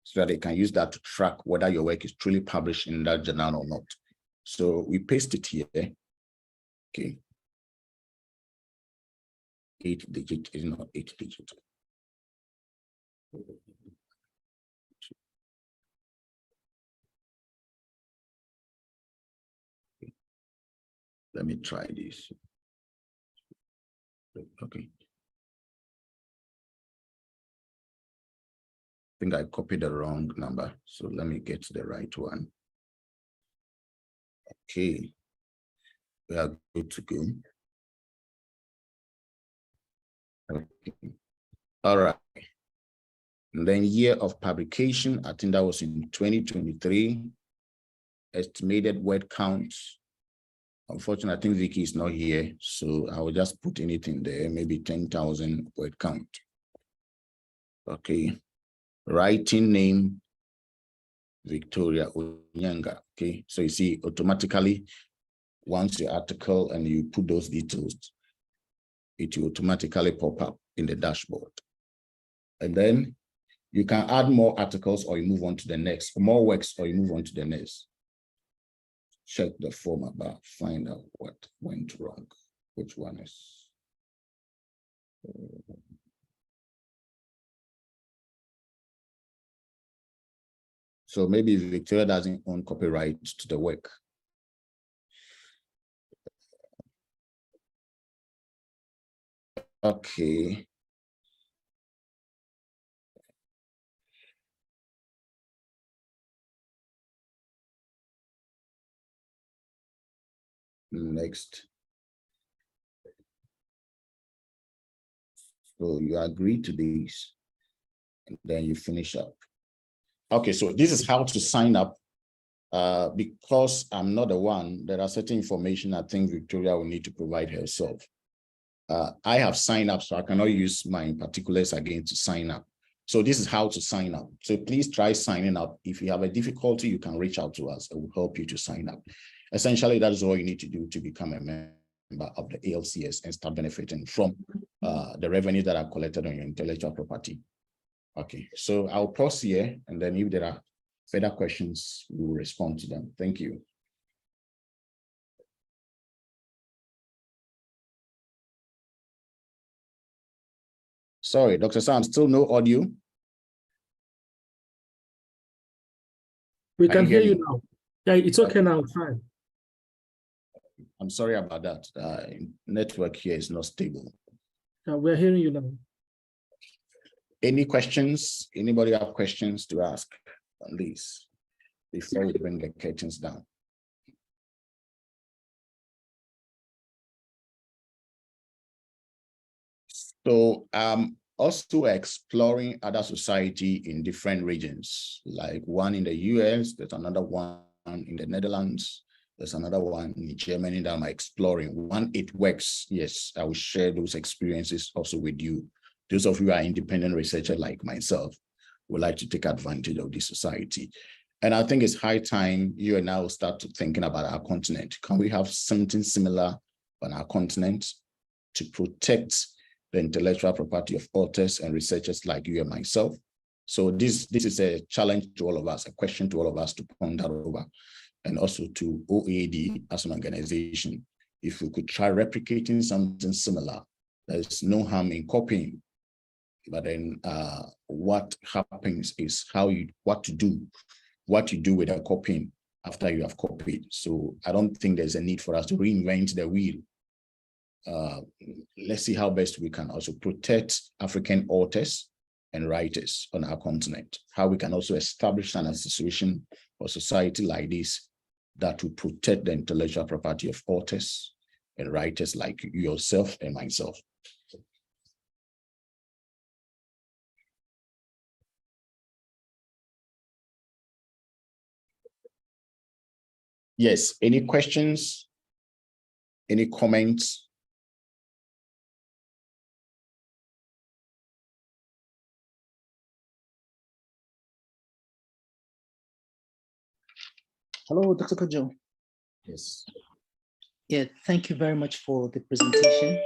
so that they can use that to track whether your work is truly published in that journal or not. So we paste it here. Okay. 8-digit is not 8-digit. Let me try this. Okay. I think I copied the wrong number, so let me get the right one. Okay, we are good to go. Okay. All right. And then year of publication, I think that was in 2023. Estimated word counts. Unfortunately, I think Vicky is not here, so I will just put anything there, maybe 10,000 word count. Okay. Writing name, Victoria Onyanga. Okay, so you see automatically once the article and you put those details, it will automatically pop up in the dashboard. And then you can add more articles or you move on to the next, more works or you move on to the next. Check the form about, find out what went wrong, which one is. So maybe Victoria doesn't own copyright to the work. Okay. Next. So you agree to these, and then you finish up. Okay, so this is how to sign up. Because I'm not the one, there are certain information I think Victoria will need to provide herself. I have signed up, so I cannot use my particulars again to sign up. So this is how to sign up. So please try signing up. If you have a difficulty, you can reach out to us. It will help you to sign up. Essentially, that is all you need to do to become a member of the ALCS and start benefiting from the revenue that are collected on your intellectual property. Okay, so I'll pause here, and then if there are further questions, we will respond to them. Thank you. Sorry, Dr. Sam, still no audio? We can hear you now. Yeah, it's okay now, fine. I'm sorry about that. Network here is not stable. Yeah, we're hearing you now. Any questions? Anybody have questions to ask on this before we bring the curtains down? So also exploring other society in different regions, like one in the US, there's another one in the Netherlands, there's another one in Germany that I'm exploring. One, it works. Yes, I will share those experiences also with you. Those of you who are independent researchers like myself would like to take advantage of this society. And I think it's high time you and I will start to thinking about our continent. Can we have something similar on our continent to protect the intellectual property of authors and researchers like you and myself? So this is a challenge to all of us, a question to all of us to ponder over. and also to OAD as an organization, if we could try replicating something similar, there's no harm in copying. But then what happens is what you do with a copying after you have copied. So I don't think there's a need for us to reinvent the wheel. Let's see how best we can also protect African authors and writers on our continent, how we can also establish an association or society like this that will protect the intellectual property of authors and writers like yourself and myself. Yes, any questions? Any comments? Hello, Dr. Kojo. Yes. Yeah, thank you very much for the presentation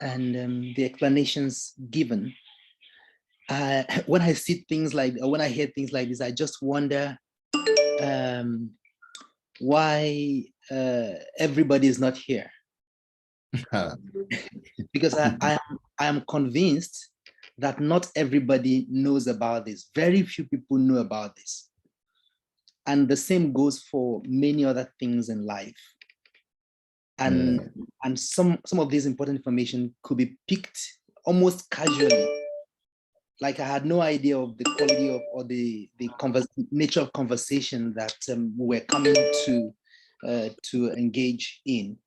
and the explanations given. When I see things like, or when I hear things like this, I just wonder why everybody is not here. Because I am convinced that not everybody knows about this. Very few people know about this. And the same goes for many other things in life. And some of this important information could be picked almost casually. Like I had no idea of the quality of or the nature of conversation that we're coming to engage in.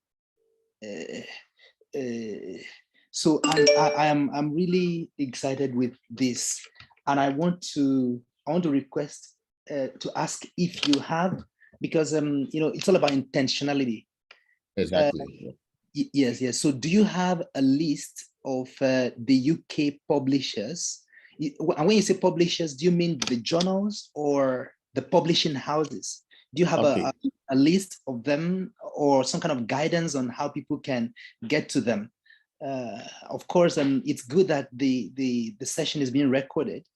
So I'm really excited with this, and I want to request to ask if you have, because it's all about intentionality. Exactly. Yes. So do you have a list of the UK publishers? And when you say publishers, do you mean the journals or the publishing houses? Do you have a list of them or some kind of guidance on how people can get to them? Of course, it's good that the session is being recorded.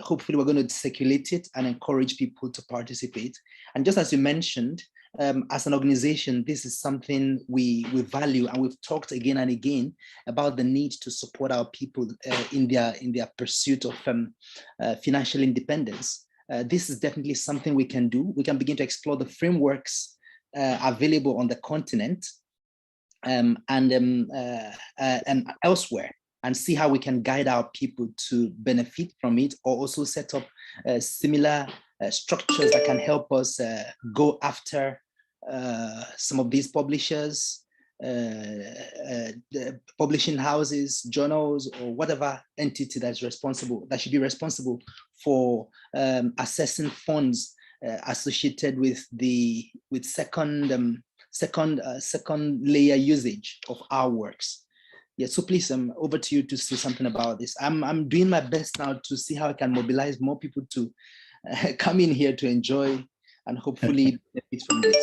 Hopefully, we're going to circulate it and encourage people to participate. And just as you mentioned, as an organization, this is something we value, and we've talked again and again about the need to support our people in their pursuit of financial independence. This is definitely something we can do. We can begin to explore the frameworks available on the continent and elsewhere, and see how we can guide our people to benefit from it, or also set up similar structures that can help us go after some of these publishers, the publishing houses, journals, or whatever entity that's responsible, that should be responsible for assessing funds associated with second layer usage of our works. Yeah, so please, over to you to say something about this. I'm doing my best now to see how I can mobilize more people to come in here to enjoy and hopefully benefit from this.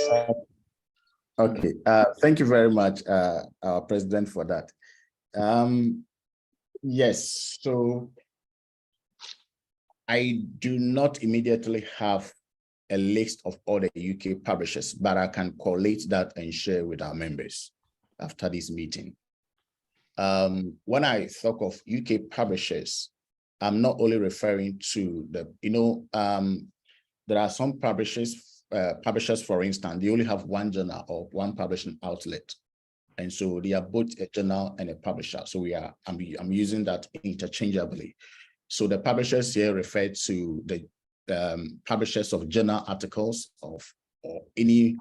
Okay, thank you very much, our president, for that. Yes, so I do not immediately have a list of all the UK publishers, but I can collate that and share with our members after this meeting. When I talk of UK publishers, I'm not only referring to the, there are some publishers, for instance, they only have one journal or one publishing outlet. And so they are both a journal and a publisher. So I'm using that interchangeably. So the publishers here refer to the publishers of journal articles or any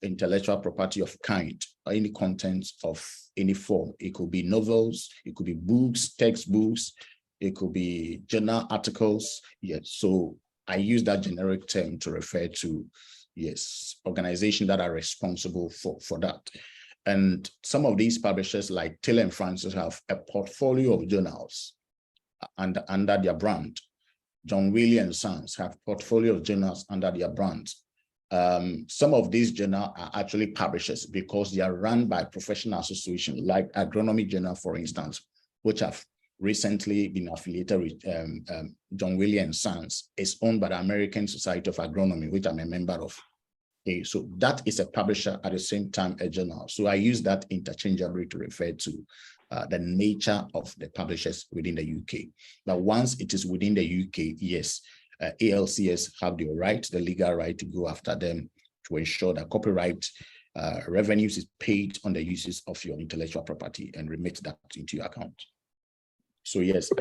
intellectual property of kind, or any content of any form. It could be novels, it could be books, textbooks, it could be journal articles. Yes, so I use that generic term to refer to, yes, organizations that are responsible for that. And some of these publishers like Taylor & Francis have a portfolio of journals under their brand. John Williams & Sons have portfolio of journals under their brand. Some of these journals are actually publishers because they are run by professional associations, like Agronomy Journal, for instance, which have recently been affiliated with John Williams & Sons. It's owned by the American Society of Agronomy, which I'm a member of. Okay, so that is a publisher at the same time a journal. So I use that interchangeably to refer to the nature of the publishers within the UK. But once it is within the UK, yes, ALCS have the right, the legal right to go after them to ensure that copyright revenues is paid on the uses of your intellectual property and remit that into your account. So yes,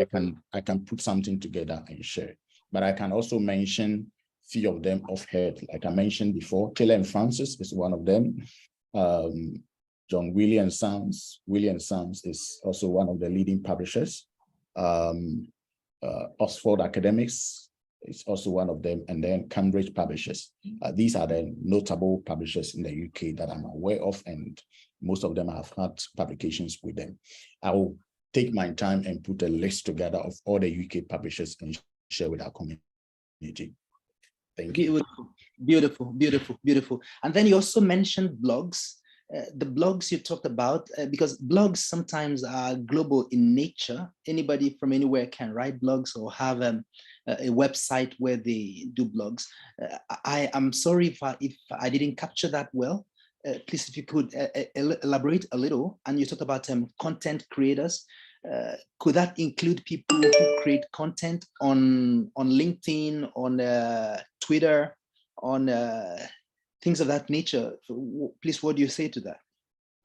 I can put something together and share, but I can also mention few of them offhand. Like I mentioned before, Taylor and Francis is one of them. John William Sams is also one of the leading publishers. Oxford Academics is also one of them, and then Cambridge Publishers. These are the notable publishers in the UK that I'm aware of, and most of them have had publications with them. I will take my time and put a list together of all the UK publishers and share with our community. Thank you. Beautiful. And then you also mentioned blogs. The blogs you talked about, because blogs sometimes are global in nature. Anybody from anywhere can write blogs or have a website where they do blogs. I am sorry if I didn't capture that well. Please, if you could elaborate a little. And you talked about content creators. Could that include people who create content on LinkedIn, on Twitter, on things of that nature? Please, what do you say to that?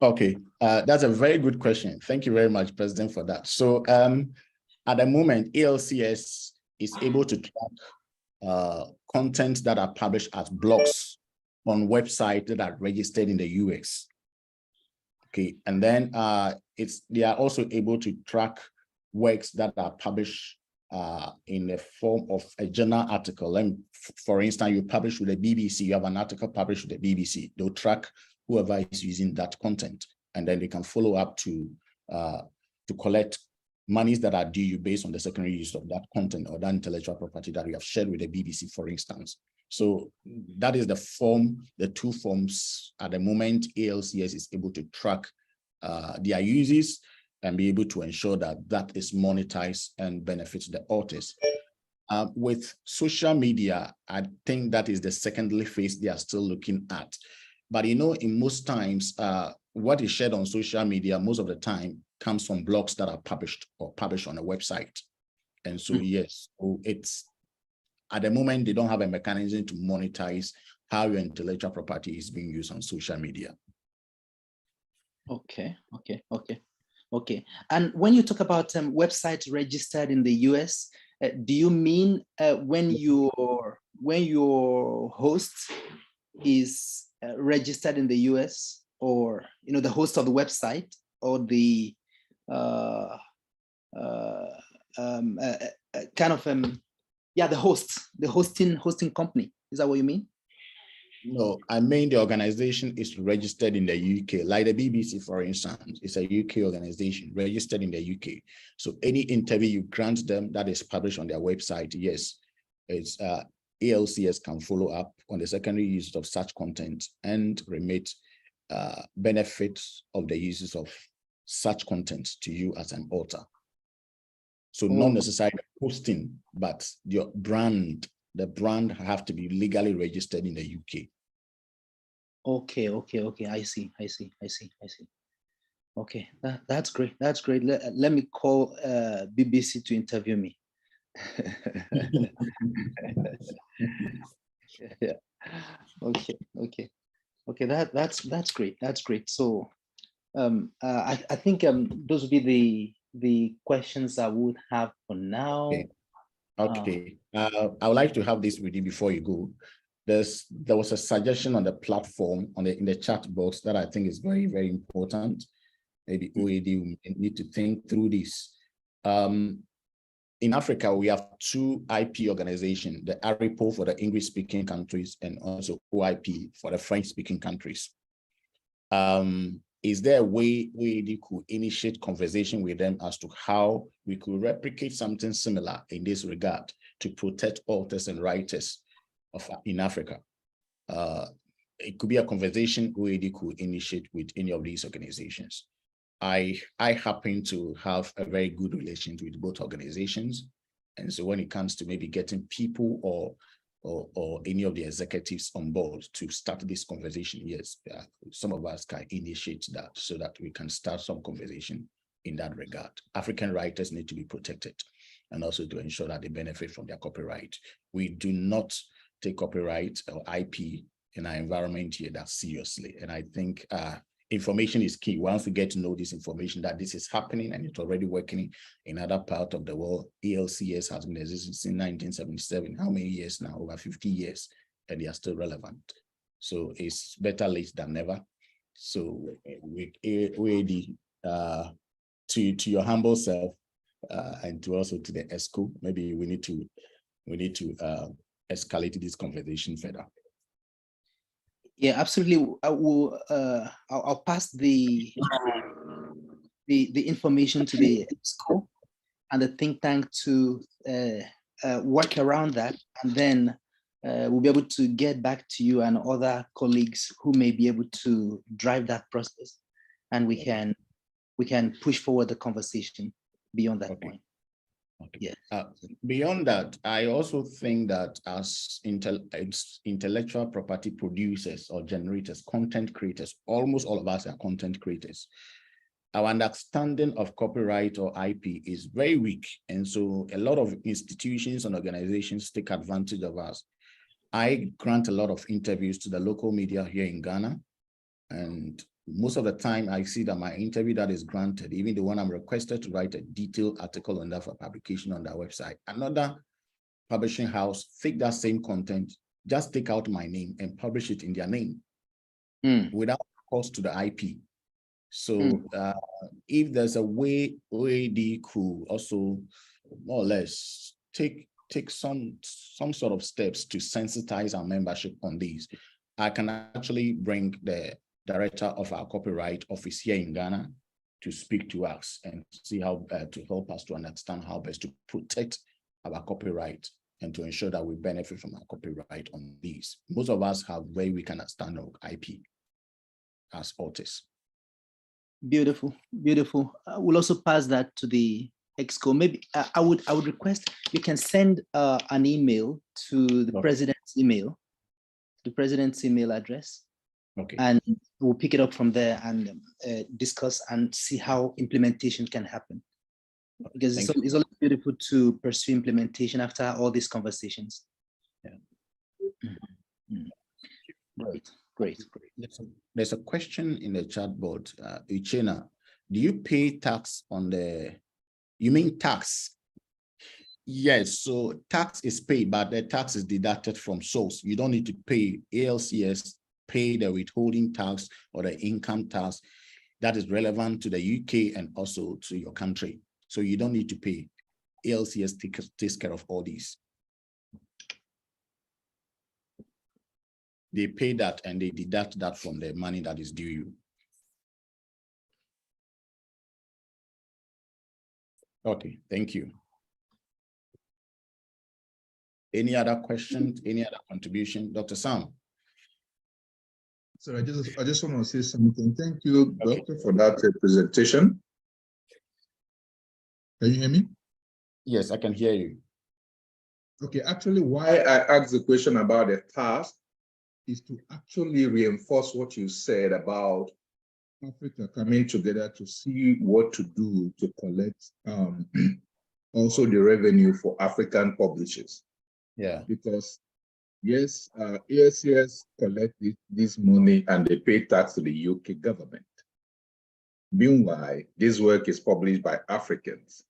Okay, that's a very good question. Thank you very much, President, for that. So at the moment, ALCS is able to track content that are published as blogs on websites that are registered in the US. Okay, and then they are also able to track works that are published in the form of a journal article. And for instance, you publish with the BBC, you have an article published with the BBC. They'll track whoever is using that content, and then they can follow up to collect monies that are due based on the secondary use of that content or that intellectual property that we have shared with the BBC, for instance. So that is the form, the two forms at the moment ALCS is able to track their uses and be able to ensure that that is monetized and benefits the authors. With social media, I think that is the secondary phase they are still looking at. But you know, in most times, what is shared on social media most of the time comes from blogs that are published on a website. And so, yes, so it's at the moment, they don't have a mechanism to monetize how your intellectual property is being used on social media. Okay. And when you talk about websites registered in the US, do you mean when your host is registered in the US, or the host of the website, or the the hosting company? Is that what you mean? No, I mean the organization is registered in the UK, like the BBC, for instance, it's a UK organization registered in the UK. So any interview you grant them that is published on their website, yes, it's ALCS can follow up on the secondary use of such content and remit benefits of the uses of such content to you as an author. So not necessarily posting, but your brand, the brand have to be legally registered in the UK. Okay. I see. Okay, that's great. Let me call BBC to interview me. Yeah. Okay. That's great. So I think those would be the questions I would have for now. Okay. I would like to have this with you before you go. There was a suggestion on the platform in the chat box that I think is very, very important. Maybe OAD need to think through this. In Africa, we have two IP organizations, the ARIPO for the English-speaking countries and also OIP for the French-speaking countries. Is there a way OAD could initiate conversation with them as to how we could replicate something similar in this regard to protect authors and writers in Africa? It could be a conversation OAD could initiate with any of these organizations. I happen to have a very good relationship with both organizations. And so when it comes to maybe getting people or or any of the executives on board to start this conversation, yes, some of us can initiate that so that we can start some conversation in that regard. African writers need to be protected and also to ensure that they benefit from their copyright. We do not take copyright or IP in our environment here that seriously. And I think information is key. Once we get to know this information that this is happening and it's already working in other parts of the world, ALCS has been existing since 1977. How many years now? Over 50 years, and they are still relevant. So it's better late than never. So to your humble self and to also to the ESCO, maybe we need to escalate this conversation further. Yeah, absolutely. I will. I'll pass the information to the ESCO and the think tank to work around that, and then we'll be able to get back to you and other colleagues who may be able to drive that process, and we can push forward the conversation beyond that point. Okay. Yeah. Beyond that, I also think that as intellectual property producers or generators, content creators, almost all of us are content creators. Our understanding of copyright or IP is very weak. And so a lot of institutions and organizations take advantage of us. I grant a lot of interviews to the local media here in Ghana, and most of the time I see that my interview that is granted, even the one I'm requested to write a detailed article on that for publication on their website, another publishing house take that same content, just take out my name and publish it in their name without cost to the IP. So if there's a way they could also more or less take some sort of steps to sensitize our membership on these, I can actually bring the director of our copyright office here in Ghana to speak to us and see how to help us to understand how best to protect our copyright and to ensure that we benefit from our copyright on these. Most of us have very weak understanding of IP as authors. Beautiful, beautiful. We'll also pass that to the EXCO. Maybe I would request you can send an email to the president's email, address. Okay. And we'll pick it up from there and discuss and see how implementation can happen. Because it's always beautiful to pursue implementation after all these conversations. Yeah. Great. There's a question in the chat board. Uchena, do you pay tax on you mean tax? Yes, so tax is paid, but the tax is deducted from source. You don't need to pay. ALCS pay the withholding tax or the income tax that is relevant to the UK and also to your country. So you don't need to pay. ALCS takes care of all these. They pay that and they deduct that from the money that is due you. Okay, thank you. Any other questions? Any other contribution? Dr. Sam? So I just want to say something. Thank you, Doctor, for that presentation. Can you hear me? Yes, I can hear you. Okay, actually, why I asked the question about the task is to actually reinforce what you said about Africa coming together to see what to do to collect also the revenue for African publishers. Yeah. Because yes, ALCS collect this money and they pay tax to the UK government. Meanwhile, this work is published by Africans.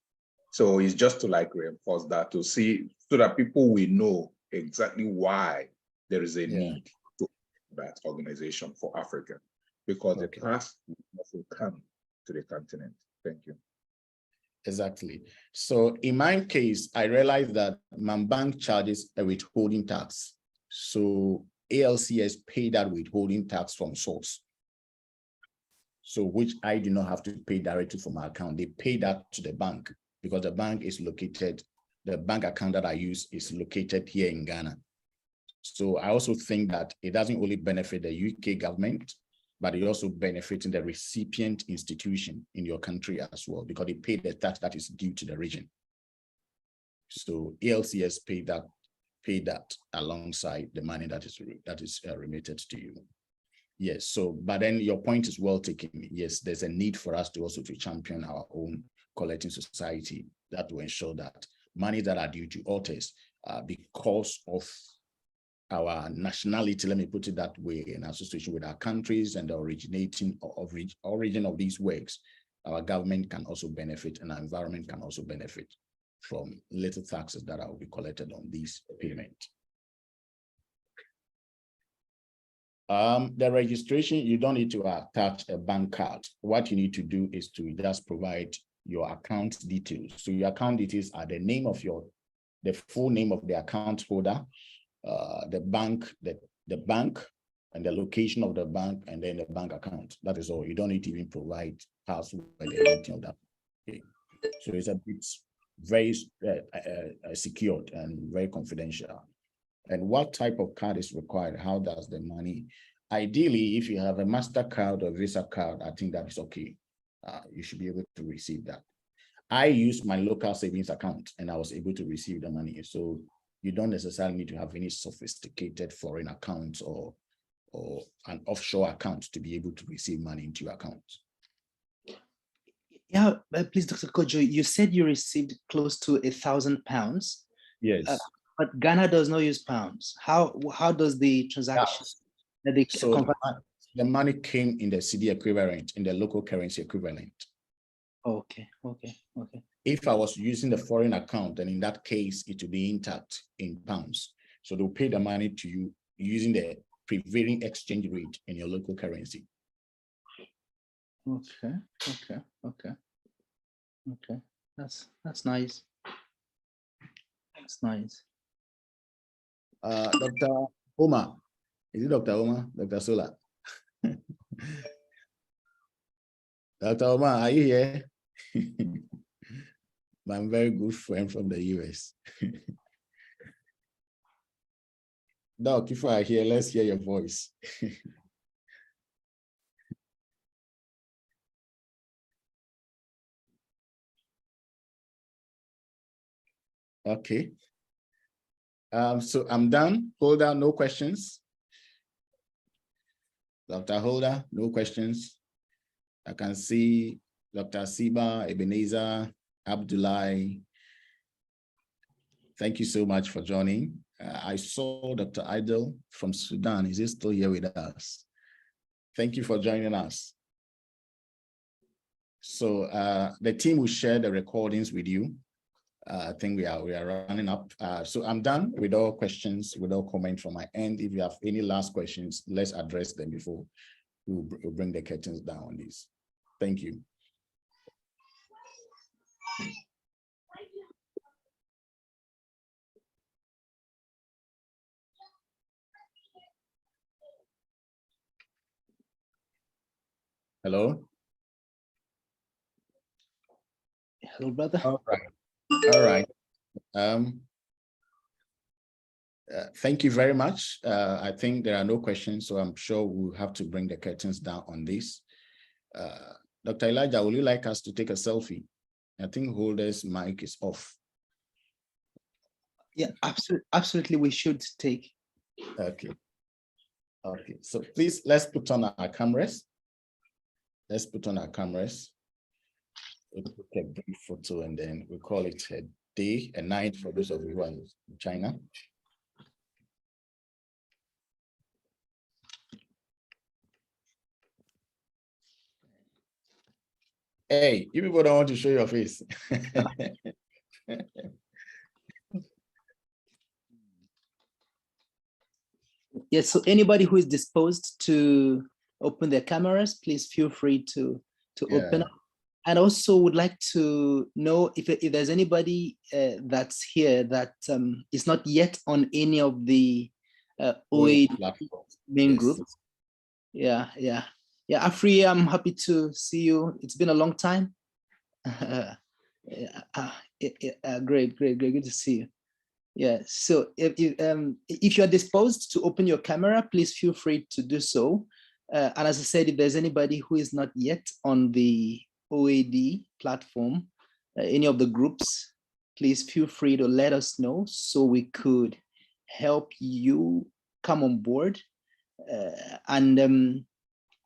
So it's just to like reinforce that, to see, so that people will know exactly why there is a need to that organization for Africa, because the tax will also come to the continent. Thank you. Exactly. So in my case, I realized that my bank charges a withholding tax. So ALCS pay that withholding tax from source. So which I do not have to pay directly from my account. They pay that to the bank because the bank is located, the bank account that I use is located here in Ghana. So I also think that it doesn't only benefit the UK government, but it also benefits the recipient institution in your country as well, because they pay the tax that is due to the region. So ALCS pay that pay that alongside the money that is remitted to you. Yes, so, but then your point is well taken. Yes, there's a need for us to also to champion our own collecting society that will ensure that money that are due to authors because of our nationality, let me put it that way, in association with our countries and the origin of these works, our government can also benefit and our environment can also benefit from little taxes that will be collected on these payments. The registration, you don't need to attach a bank card. What you need to do is to just provide your account details. So your account details are the name of the full name of the account holder, the bank and the location of the bank, and then the bank account. That is all. You don't need to even provide password or anything of that. Okay. So it's a bit very secured and very confidential. And what type of card is required? How does the money? Ideally, if you have a MasterCard or Visa card, I think that is okay. You should be able to receive that. I used my local savings account and I was able to receive the money. So you don't necessarily need to have any sophisticated foreign accounts or an offshore account to be able to receive money into your account. Yeah, please, Dr. Kojo, you said you received close to £1,000. Yes. But Ghana does not use pounds. How does the transaction? So the money came in the CD equivalent, in the local currency equivalent. Okay. If I was using the foreign account, then in that case, it will be intact in pounds. So they'll pay the money to you using the prevailing exchange rate in your local currency. Okay. That's nice. That's nice. Dr. Omar, is it Dr. Omar? Dr. Sola? Dr. Omar, are you here? My very good friend from the US. Doc, if you are here, let's hear your voice. Okay. So I'm done. Holder, no questions. Dr. Holder, no questions. I can see Dr. Siba, Ebenezer, Abdullahi. Thank you so much for joining. I saw Dr. Idol from Sudan. Is he still here with us? Thank you for joining us. So the team will share the recordings with you. I think we are running up. So I'm done with all questions, with all comments from my end. If you have any last questions, let's address them before we'll bring the curtains down on this. Thank you. Hello. Hello, brother. All right. Thank you very much. I think there are no questions, so I'm sure we'll have to bring the curtains down on this. Dr. Elijah, would you like us to take a selfie? I think Holder's mic is off. Yeah, absolutely. We should take. Okay. So please, let's put on our cameras. Let's put on our cameras. We'll take a brief photo and then we call it a day, a night for those of you who are in China. Hey, you people don't want to show your face. Yes, so anybody who is disposed to open their cameras, please feel free to open up. And also would like to know if there's anybody that's here that is not yet on any of the OAD main groups. Yeah. Afri, I'm happy to see you. It's been a long time. Great, good to see you. Yeah, so if you're disposed to open your camera, please feel free to do so. And as I said, if there's anybody who is not yet on the OAD platform, any of the groups, please feel free to let us know so we could help you come on board.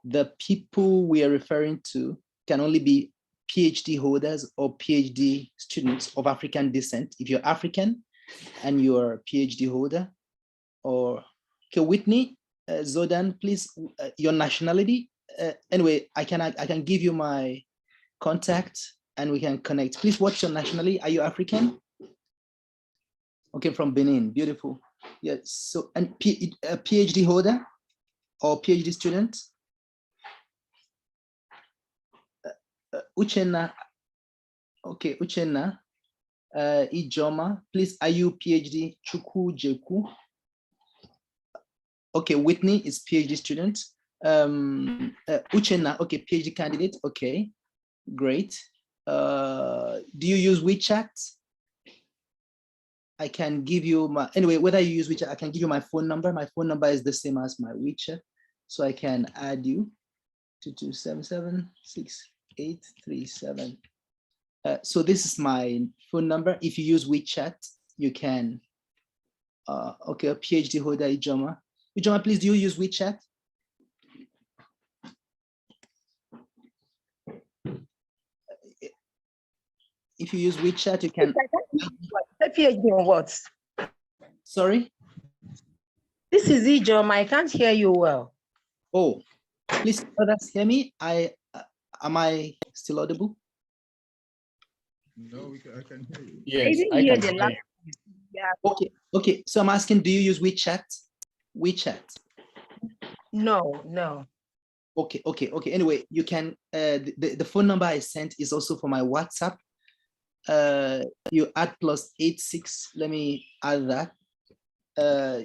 The people we are referring to can only be PhD holders or PhD students of African descent. If you're African and you're a PhD holder, or okay, Whitney, Zodan, please, your nationality. Anyway, I can give you my contact and we can connect. Please, what's your nationality? Are you African? Okay, from Benin, beautiful. Yeah, so, and a PhD holder or PhD student? Uchenna, okay, Uchenna, Ijoma, please, are you PhD? Chukwu Jeku? Okay, Whitney is PhD student. Uchenna, okay, PhD candidate, okay, great. Do you use WeChat? I can give you my, anyway, whether you use WeChat, I can give you my phone number. My phone number is the same as my WeChat. So I can add you to 277-6837. So this is my phone number. If you use WeChat, you can, okay, a PhD holder, Ijoma. Ijoma, please, do you use WeChat? If you use WeChat, you can. PhD on what? Sorry? This is Ijoma. I can't hear you well. Oh, please, others hear me. Am I still audible? No, I can hear you. Yes, I didn't hear the last. Yeah. Okay. So I'm asking, do you use WeChat? WeChat? No. Okay. Anyway, you can, the phone number I sent is also for my WhatsApp. You add +86, let me add that.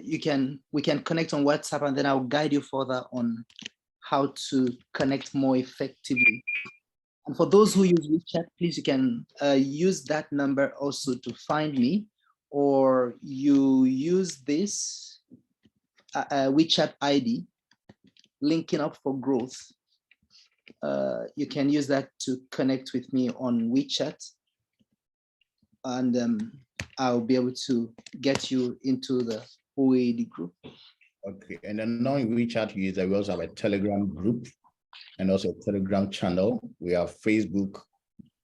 We can connect on WhatsApp and then I'll guide you further on how to connect more effectively. And for those who use WeChat, please, you can use that number also to find me, or you use this WeChat ID, linking up for growth. You can use that to connect with me on WeChat, and I'll be able to get you into the OAD group. Okay, and then now in WeChat user, we also have a Telegram group and also a Telegram channel. We have Facebook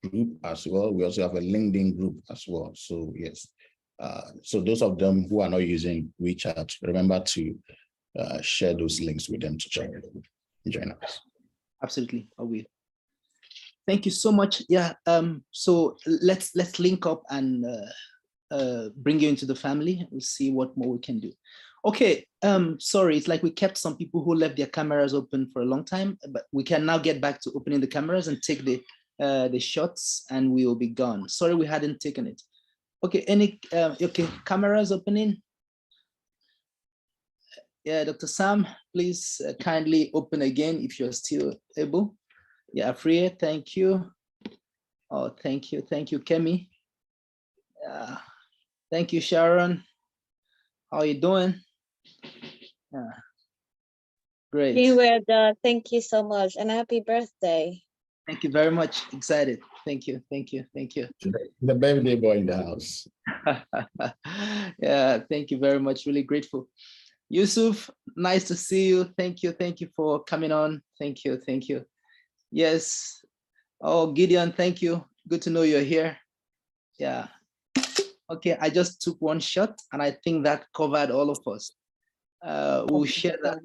group as well. We also have a LinkedIn group as well. So yes, so those of them who are not using WeChat, remember to share those links with them to join us. Absolutely, I will. Thank you so much. Yeah. So let's link up and bring you into the family. We'll see what more we can do. Okay. Sorry, it's like we kept some people who left their cameras open for a long time, but we can now get back to opening the cameras and take the shots, and we will be gone. Sorry, we hadn't taken it. Okay. Okay, cameras opening. Yeah, Dr. Sam, please kindly open again if you're still able. Yeah, Afriya, thank you. Oh, thank you, Kemi. Thank you, Sharon. How are you doing? Great. Thank you so much, and happy birthday. Thank you very much. Excited. Thank you. The birthday boy in the house. Yeah, thank you very much. Really grateful. Yusuf, nice to see you. Thank you for coming on. Thank you. Yes. Oh, Gideon, thank you. Good to know you're here. Yeah. Okay, I just took one shot and I think that covered all of us. We'll share that.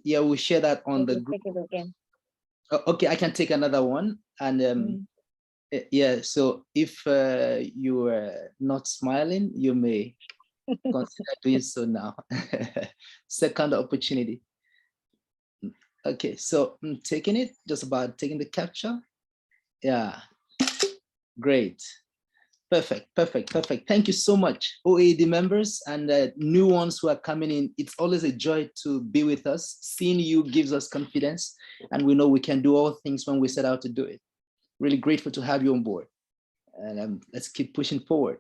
Yeah, we'll share that on the group. Take it again. Okay, I can take another one. And yeah, so if you are not smiling, you may consider doing so now. Second opportunity. Okay, so I'm taking it, just about taking the capture. Yeah, great. Perfect. Thank you so much, OAD members and new ones who are coming in. It's always a joy to be with us. Seeing you gives us confidence, and we know we can do all things when we set out to do it. Really grateful to have you on board, and let's keep pushing forward.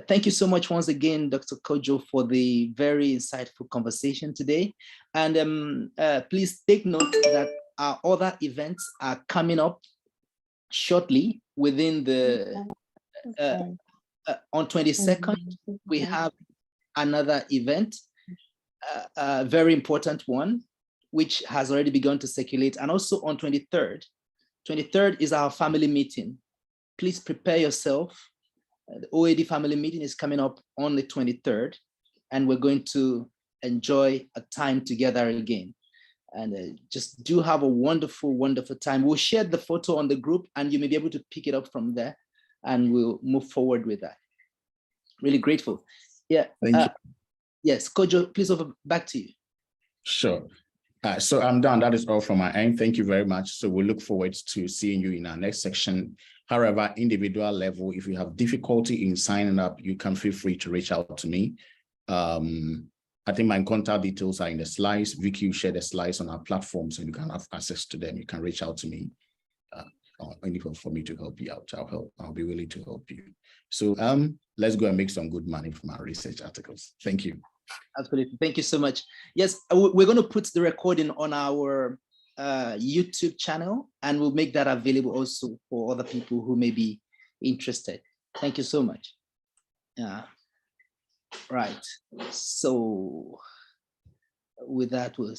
Thank you so much once again, Dr. Kojo, for the very insightful conversation today. And please take note that our other events are coming up shortly within the, on 22nd, we have another event, a very important one, which has already begun to circulate. And also on 23rd is our family meeting. Please prepare yourself. The OAD family meeting is coming up on the 23rd, and we're going to enjoy a time together again. And just do have a wonderful, wonderful time. We'll share the photo on the group, and you may be able to pick it up from there, and we'll move forward with that. Really grateful. Yeah. Thank you. Yes, Kojo, please back to you. Sure. So I'm done. That is all from my end. Thank you very much. So we look forward to seeing you in our next section. However, individual level, if you have difficulty in signing up, you can feel free to reach out to me. I think my contact details are in the slides. Vicky shared the slides on our platform, so you can have access to them. You can reach out to me for me to help you out. I'll be willing to help you. So let's go and make some good money from our research articles. Thank you. Absolutely. Thank you so much. Yes, we're going to put the recording on our YouTube channel, and we'll make that available also for other people who may be interested. Thank you so much. Yeah. Right. So with that, we'll